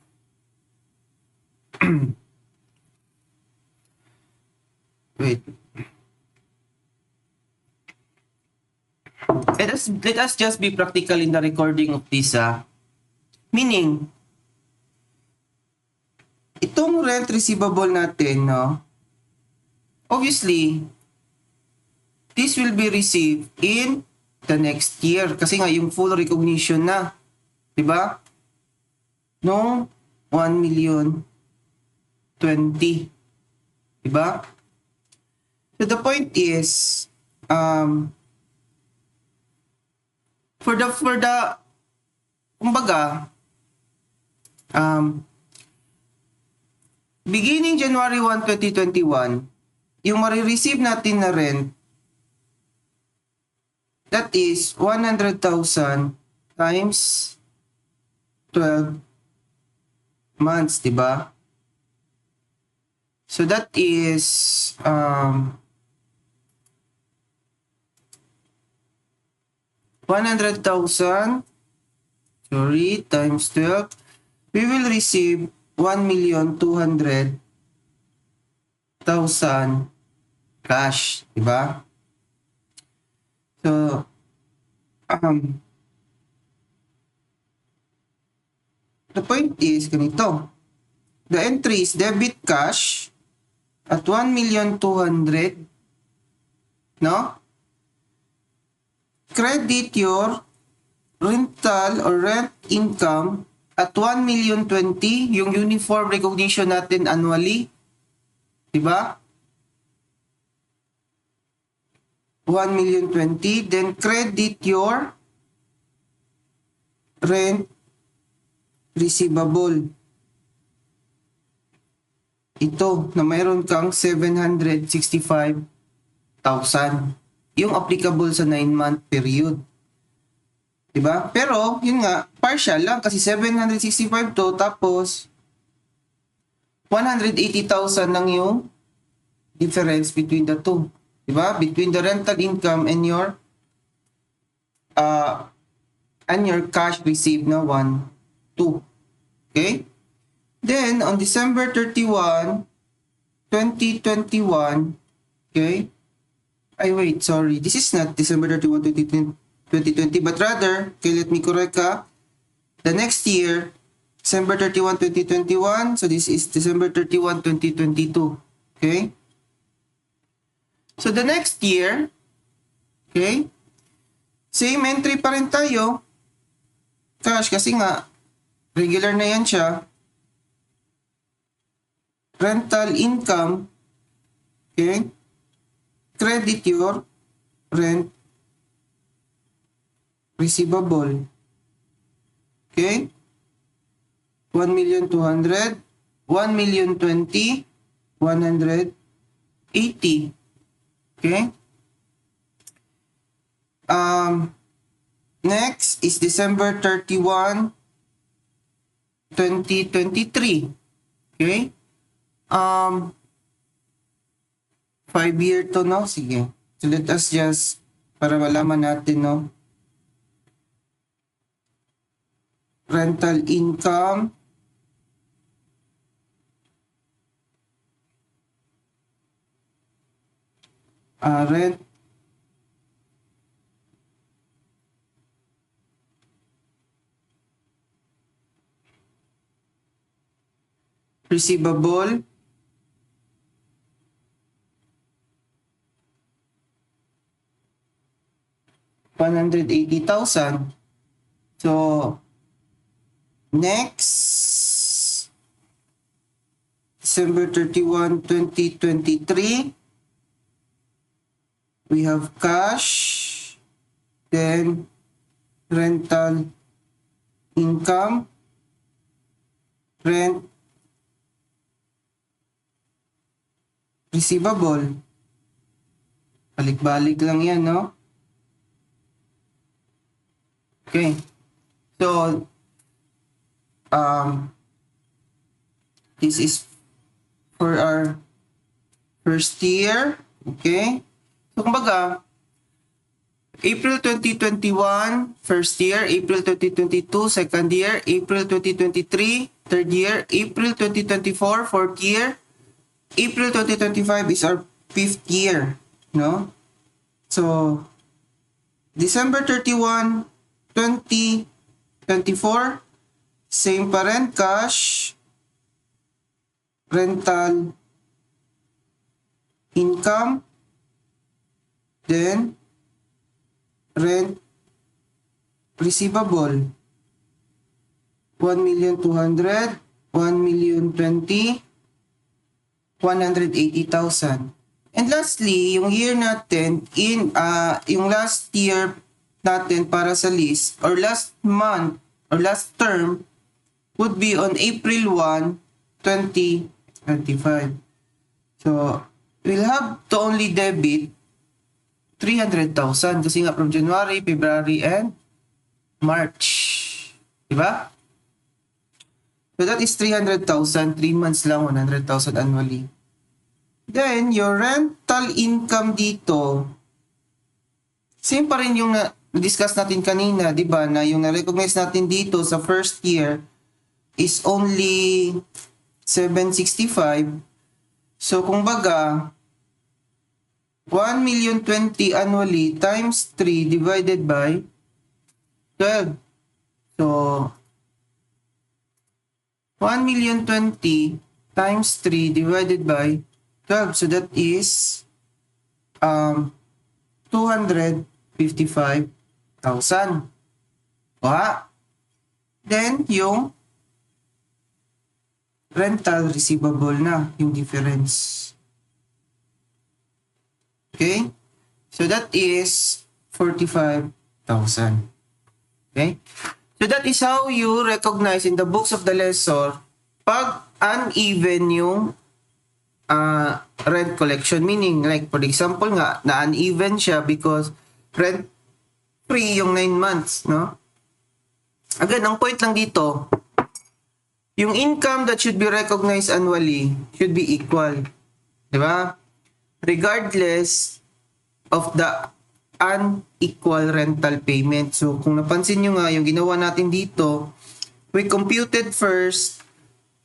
wait. Let us just be practical in the recording of this. Meaning, itong rent receivable natin, no? Obviously, this will be received in the next year kasi nga yung full recognition na, 'di ba? No, 1,020,000. Diba? So the point is, kumbaga, beginning January 1, 2021, yung marireceive natin na rent, that is 100,000 times 12 months, di ba? So that is 100,000, sorry, times 12. We will receive 1,200,000 cash, di ba? So, the point is ganito. The entry is debit cash at 1,200,000, no? Credit your rental or rent income at 1,020,000, yung uniform recognition natin annually. Diba? 1,020,000. Then credit your rent receivable. Ito, na mayroon kang 765,000. Yung applicable sa 9-month period. Diba? Pero, yun nga, partial lang kasi 765 to, tapos 180,000 lang yung difference between the two. Diba? Between the rental income and your cash received na 1, 2. Okay? Then, on December 31, 2021, okay? Ay, wait, sorry. This is not December 31, 2020, but rather, okay, let me correct ka. The next year, December 31, 2021, so this is December 31, 2022, okay? So, the next year, okay, same entry pa rin tayo. Cash, kasi nga, regular na yan siya. Rental income, okay? Credit your rent receivable. Okay? 1,200,000, 1,020,000, 180. Okay? Next is December 31, 2023. Okay? 5-year to, no? Sige. So let us just, para malaman natin, no? Rental income. Rent. Receivable. $180,000. So, next, December 31, 2023, we have cash, then rental income, rent receivable. Balik-balik lang yan, no? Okay. So, this is for our first year. Okay. So, kumbaga, April 2021, first year. April 2022, second year. April 2023, third year. April 2024, fourth year. April 2025 is our fifth year. No? So, December 31, 2024, same pa rin, cash, rental income, then rent receivable, 1,200,000, 1,020,000, 180,000. And lastly, yung year natin, yung last year natin para sa lease, or last month, or last term, would be on April 1, 2025. So, we'll have to only debit 300,000 kasi nga from January, February, and March. Diba? So that is 300,000, 3 months lang, 100,000 annually. Then, your rental income dito, same pa rin yung na-discuss natin kanina, di ba? Na yung na-recognize natin dito sa first year is only 765. So, kung baga, 1,020,000 annually times 3 divided by 12. So, 1,020,000 times 3 divided by 12. So, that is 255,000. Then, yung rental receivable na, yung difference. Okay? So, that is 45,000. Okay? So, that is how you recognize in the books of the lessor pag uneven yung rent collection. Meaning, like, for example nga, na uneven siya because rent free yung 9 months, no? Again, ang point lang dito, yung income that should be recognized annually should be equal. Diba? Regardless of the unequal rental payment. So, kung napansin nyo nga, yung ginawa natin dito, we computed first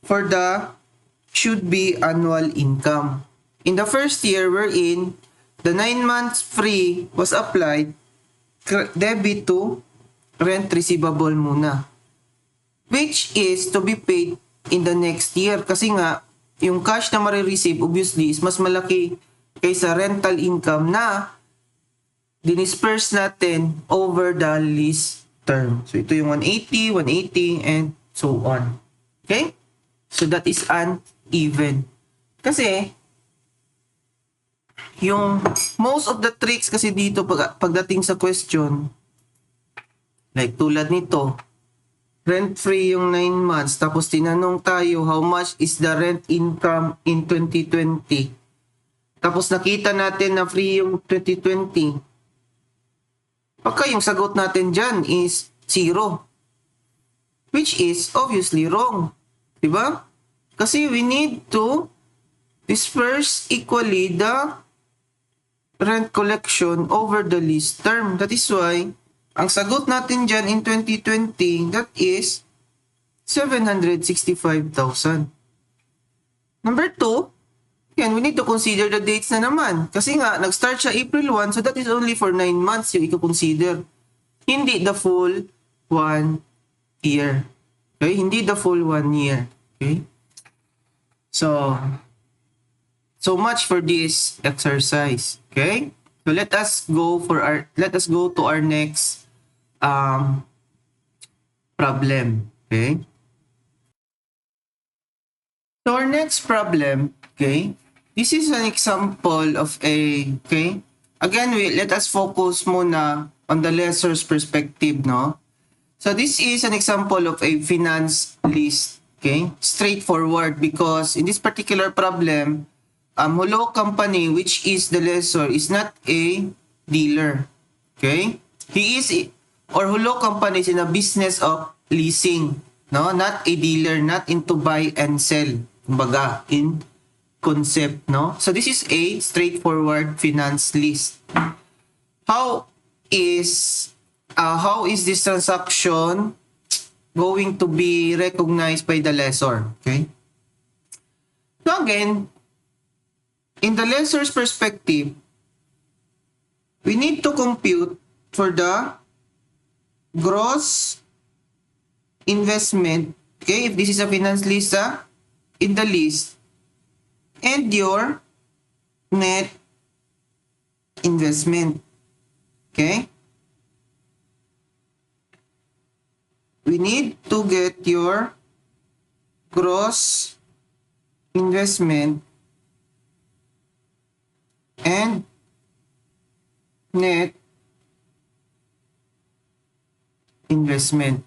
for the should be annual income. In the first year wherein the 9 months free was applied, debit to rent receivable muna. Which is to be paid in the next year. Kasi nga, yung cash na marireceive obviously is mas malaki kaysa rental income na dinisperse natin over the lease term. So, ito yung 180, 180, and so on. Okay? So, that is uneven. Kasi, yung most of the tricks kasi dito pagdating sa question, like tulad nito, rent-free yung 9 months, tapos tinanong tayo how much is the rent income in 2020. Tapos nakita natin na free yung 2020. Pagka yung sagot natin dyan is 0. Which is obviously wrong. Diba? Kasi we need to disperse equally the rent collection over the lease term. That is why, ang sagot natin dyan in 2020, that is 765,000. Number 2, again, we need to consider the dates na naman. Kasi nga, nag-start siya April 1, so that is only for 9 months yung i-consider. Hindi the full 1 year. Okay? Hindi the full 1 year. Okay? So much for this exercise. Okay? So let us go to our next problem. Okay? So our next problem, okay? This is an example of okay? Again, let us focus muna on the lessor's perspective, no? So this is an example of a finance list, okay? Straightforward because in this particular problem, Hulog company, which is the lessor, is not a dealer, okay? Hulog company is in a business of leasing, no? Not a dealer, not into buy and sell, kumbaga, in concept, no? So this is a straightforward finance list. How is this transaction going to be recognized by the lessor? Okay. So again, in the lessor's perspective, we need to compute for the gross investment. Okay, if this is a finance list, in the list, and your net investment. Okay? We need to get your gross investment and net investment.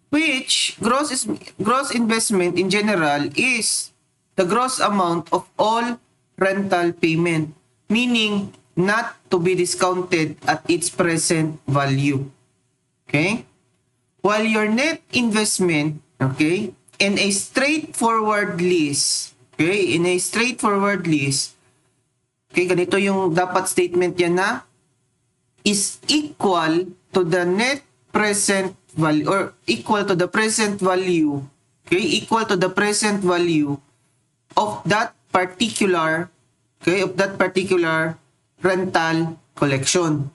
Which gross investment in general is the gross amount of all rental payment, meaning not to be discounted at its present value. Okay? While your net investment, okay, in a straightforward list, okay, in a straightforward list, okay, ganito yung dapat statement yan na is equal to the net present value or equal to the present value, okay, equal to the present value of that particular, okay, of that particular rental collection.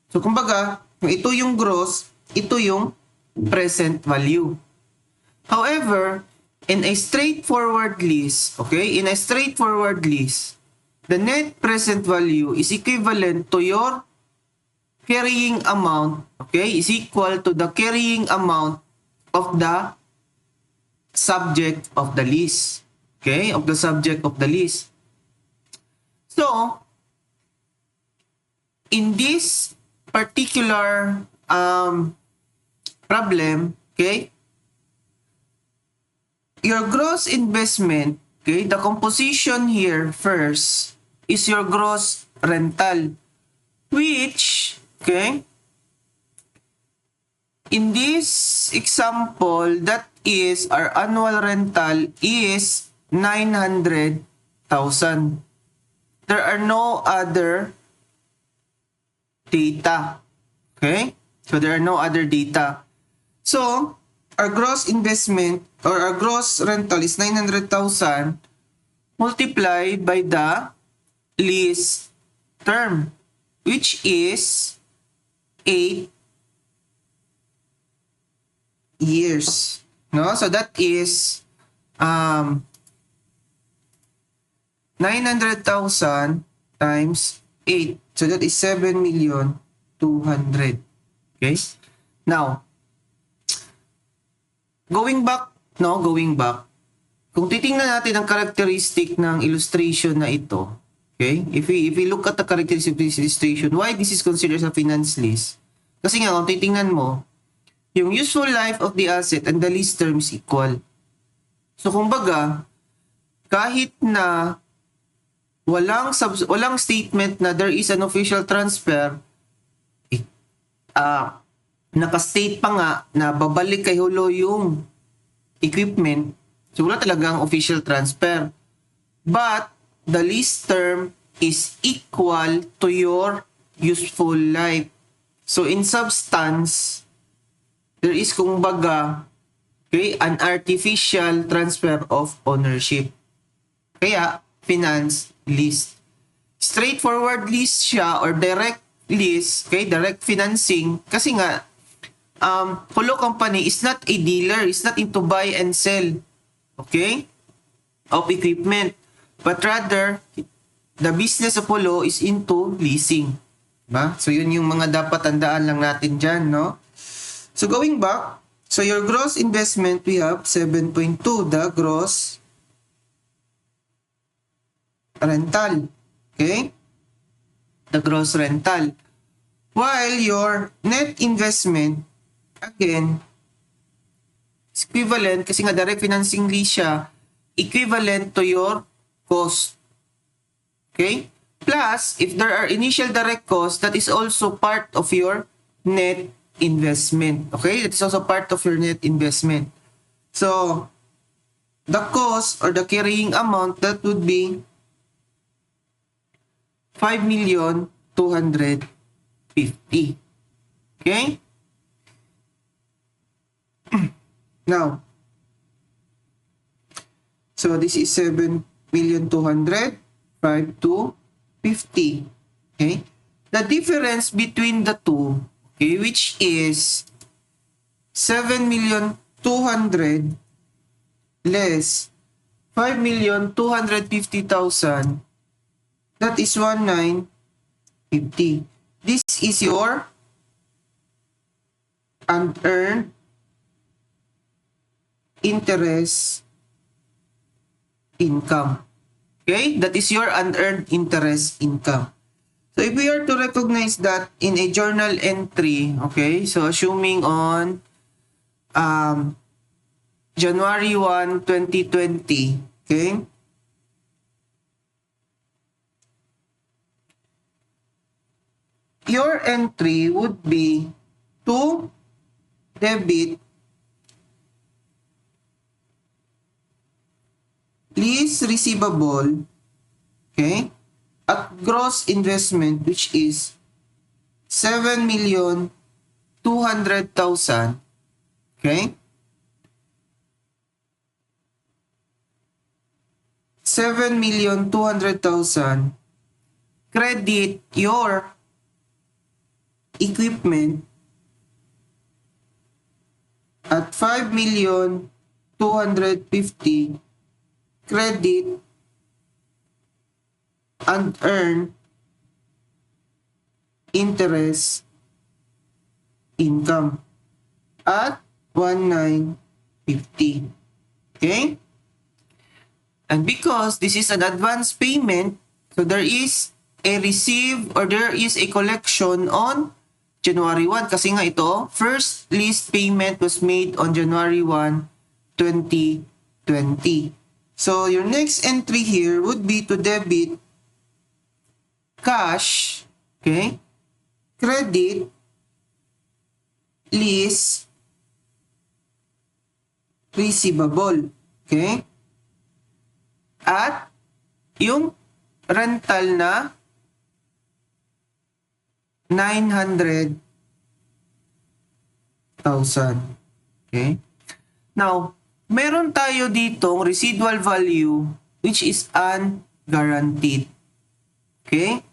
So kumbaga, ito yung gross, ito yung present value. However, in a straightforward list, okay, in a straightforward list, the net present value is equivalent to your carrying amount, okay, is equal to the carrying amount of the subject of the list, okay, of the subject of the list. So, in this particular problem, okay, your gross investment, okay, the composition here first is your gross rental, which, okay, in this example, that is our annual rental is 900,000. There are no other data. Okay? So there are no other data. So, our gross investment or our gross rental is 900,000 multiplied by the lease term, which is 8 years. No? So that is 900,000 times 8. So that is 7,200,000. Okay? Now, going back, kung titingnan natin ang characteristic ng illustration na ito, okay? If we look at the characteristic of this illustration, why this is considered as a finance lease? Kasi nga, kung titingnan mo, yung useful life of the asset and the lease term is equal. So, kumbaga, kahit na walang statement na there is an official transfer, nakastate pa nga na babalik kay Hulo yung equipment, so wala talagang official transfer. But, the lease term is equal to your useful life. So, in substance, there is kumbaga, okay, an artificial transfer of ownership. Kaya, finance lease. Straightforward lease siya or direct lease, okay, direct financing, kasi nga, Hulo Company is not a dealer, is not into buy and sell, okay, of equipment. But rather, the business of Hulo is into leasing. Diba? So, yun yung mga dapat tandaan lang natin dyan, no? So, going back, so your gross investment, we have 7.2, the gross rental. Okay? The gross rental. While your net investment, again, is equivalent, kasi nga direct financing lease siya, equivalent to your cost. Okay? Plus, if there are initial direct costs, that is also part of your net investment. Okay? That is also part of your net investment. So, the cost or the carrying amount, that would be 5,250,000. Okay? Now, so this is 7,200,000, 5,250,000. Okay? The difference between the two, okay, which is 7,200,000 less 5,250,000, that is 1,950,000. This is your unearned interest income. Okay? That is your unearned interest income. So, if we are to recognize that in a journal entry, okay, so assuming on January 1, 2020, okay, your entry would be to debit lease receivable, okay, at gross investment which is 7,200,000, okay? 7,200,000, credit your equipment at 5,250,000, credit and earn interest income at 1,950. Okay? And because this is an advance payment, so there is a receive or there is a collection on January 1. Kasi nga ito, first lease payment was made on January 1, 2020. So your next entry here would be to debit cash, okay, credit, lease, receivable, okay, at yung rental na 900,000. Okay? Now, meron tayo ditong residual value which is unguaranteed. Okay?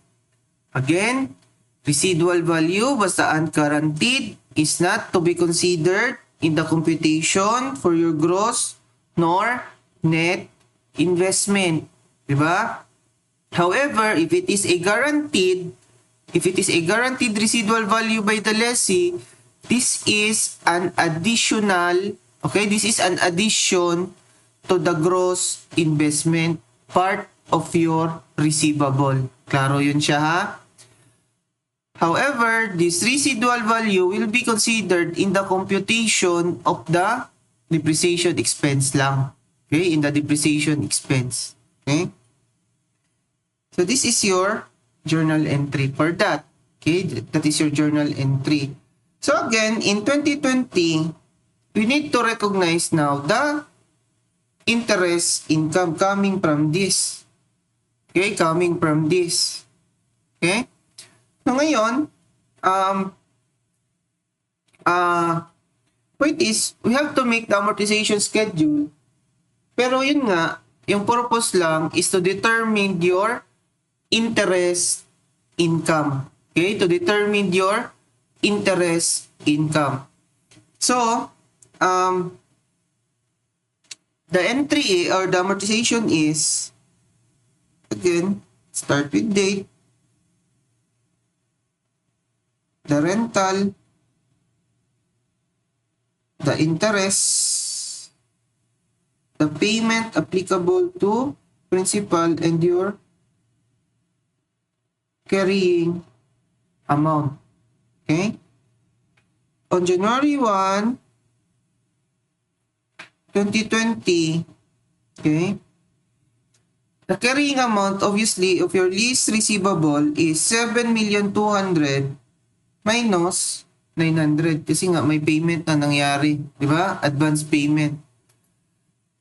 Again, residual value basta unguaranteed is not to be considered in the computation for your gross nor net investment. Diba? However, if it is a guaranteed residual value by the lessee, this is an additional, okay, this is an addition to the gross investment part of your receivable. Klaro yun siya, ha? However, this residual value will be considered in the computation of the depreciation expense lang. Okay, in the depreciation expense. Okay? So this is your journal entry for that. Okay, that is your journal entry. So again, in 2020, we need to recognize now the interest income coming from this. Okay, coming from this. Okay? So ngayon, point is, we have to make the amortization schedule. Pero yun nga, yung purpose lang is to determine your interest income. Okay? To determine your interest income. So, the entry or the amortization is, again, start with date, the rental, the interest, the payment applicable to principal, and your carrying amount. Okay? On January 1, 2020, okay, the carrying amount obviously of your lease receivable is 7,200,000 minus 900 kasi nga may payment na nangyari, di ba? Advance payment.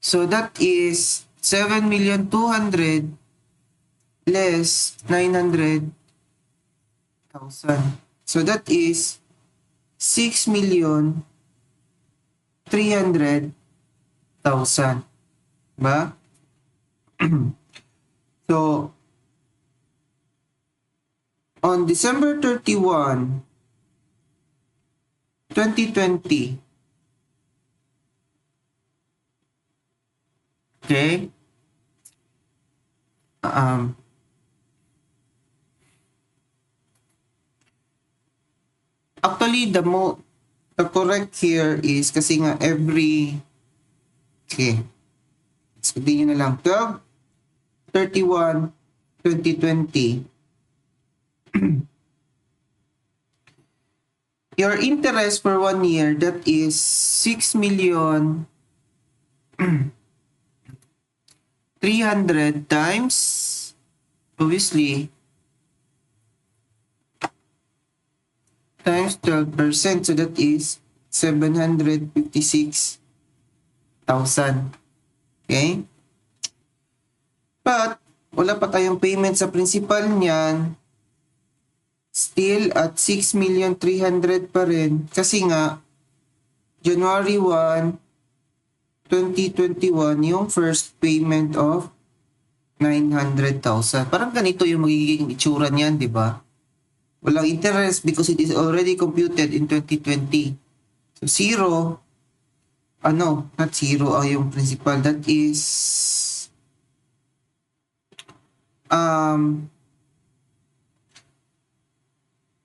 So that is 7,200,000 less 900,000. So that is 6,300,000. Ba? So, on December 31, 2020, okay, actually, the correct here is kasi nga every, okay, let's continue na lang. 12/31/2020. Your interest for 1 year, that is 6,300,000 times, obviously, times 12%. So that is 756,000. Okay? But, wala pa tayong payment sa principal niyan. Still at 6,300,000 pa rin. Kasi nga, January 1, 2021, yung first payment of 900,000. Parang ganito yung magiging itsura niyan, di ba? Walang interest because it is already computed in 2020. So, zero, not zero, yung principal. That is,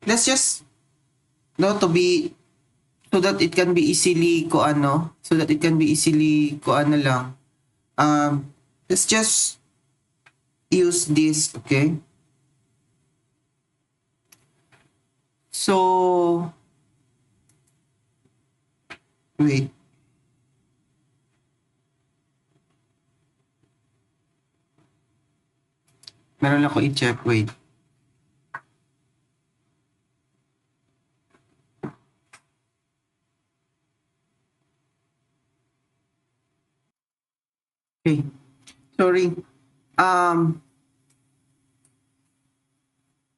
let's just, so that it can be easily, lang. Let's just use this, okay? So, wait. Meron ako i-check, wait. Okay. Sorry.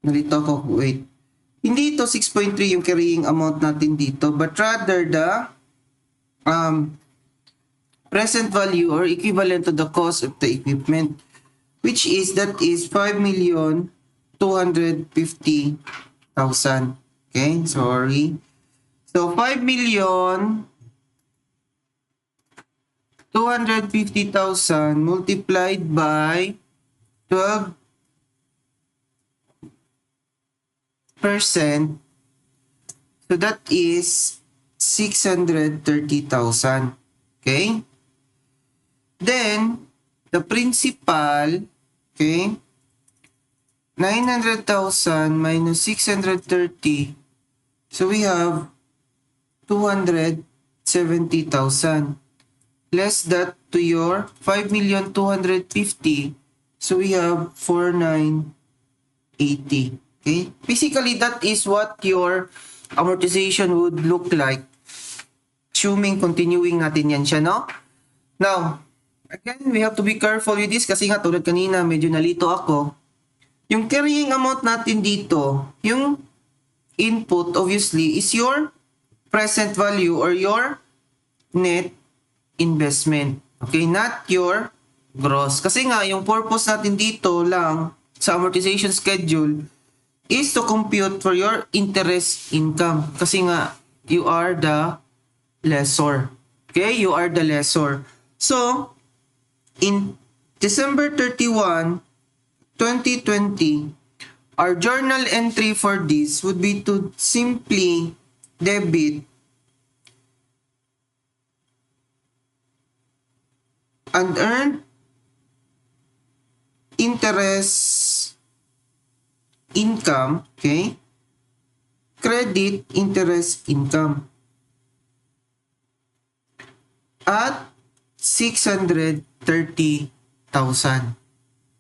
Nalito ako, wait. Hindi ito 6.3 yung carrying amount natin dito, but rather the present value or equivalent to the cost of the equipment, which is, that is 5,250,000. Okay, sorry. So, 5,250,000 multiplied by 12%. So, that is 630,000. Okay? Then, the principal, okay, 900,000 minus 630. So, we have 270,000. Less that to your 5,250,000. So, we have 4,980. Okay? Basically, that is what your amortization would look like. Assuming continuing natin yan siya, no? Now, again, we have to be careful with this kasi nga tulad kanina, medyo nalito ako. Yung carrying amount natin dito, yung input obviously is your present value or your net investment. Okay, not your gross. Kasi nga, yung purpose natin dito lang sa amortization schedule is to compute for your interest income. Kasi nga, you are the lessor. Okay, you are the lessor. So, in December 31, 2020, our journal entry for this would be to simply debit unearned interest income, okay? Credit interest income at 630,000.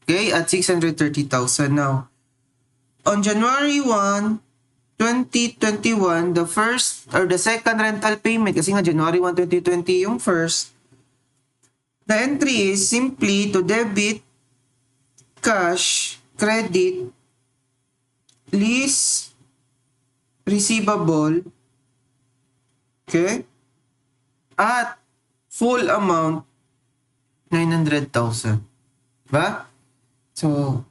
Okay, at 630,000 now. On January 1, 2021, the first or the second rental payment, kasi nga January 1, 2020 yung first, the entry is simply to debit cash, credit, lease receivable, okay, at full amount 900,000. Diba? So,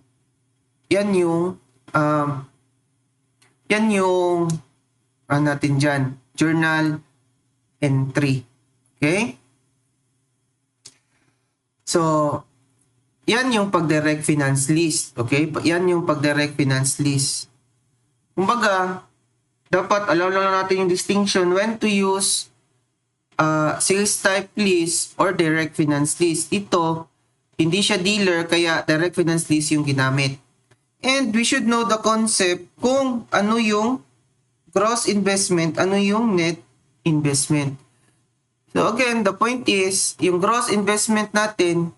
yan yung natin dyan, journal entry. Okay? So, yan yung pag-direct finance list. Okay? Yan yung pag-direct finance list. Kumbaga, dapat alam lang natin yung distinction when to use sales type list or direct finance list. Ito, hindi siya dealer, kaya direct finance list yung ginamit. And we should know the concept kung ano yung gross investment, ano yung net investment. So again, the point is, yung gross investment natin,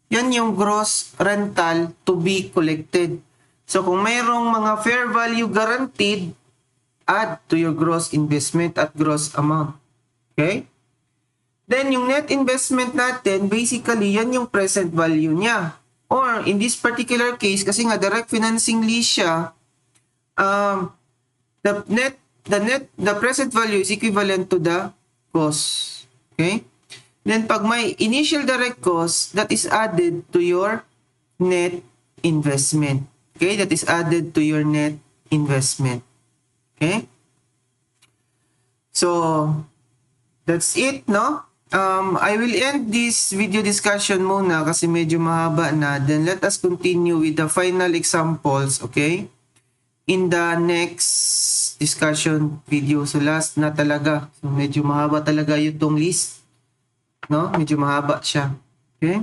yan yung gross rental to be collected. So kung mayroong mga fair value guaranteed, add to your gross investment at gross amount. Okay? Then yung net investment natin, basically yan yung present value niya. Or in this particular case, kasi nga direct financing lease siya, the present value is equivalent to the cost. Okay? Then pag may initial direct cost, that is added to your net investment. Okay? That is added to your net investment. Okay? So, that's it, no? I will end this video discussion muna kasi medyo mahaba na. Then let us continue with the final examples, okay? In the next discussion video. So last na talaga. So medyo mahaba talaga yung list, no? Medyo mahaba siya. Okay?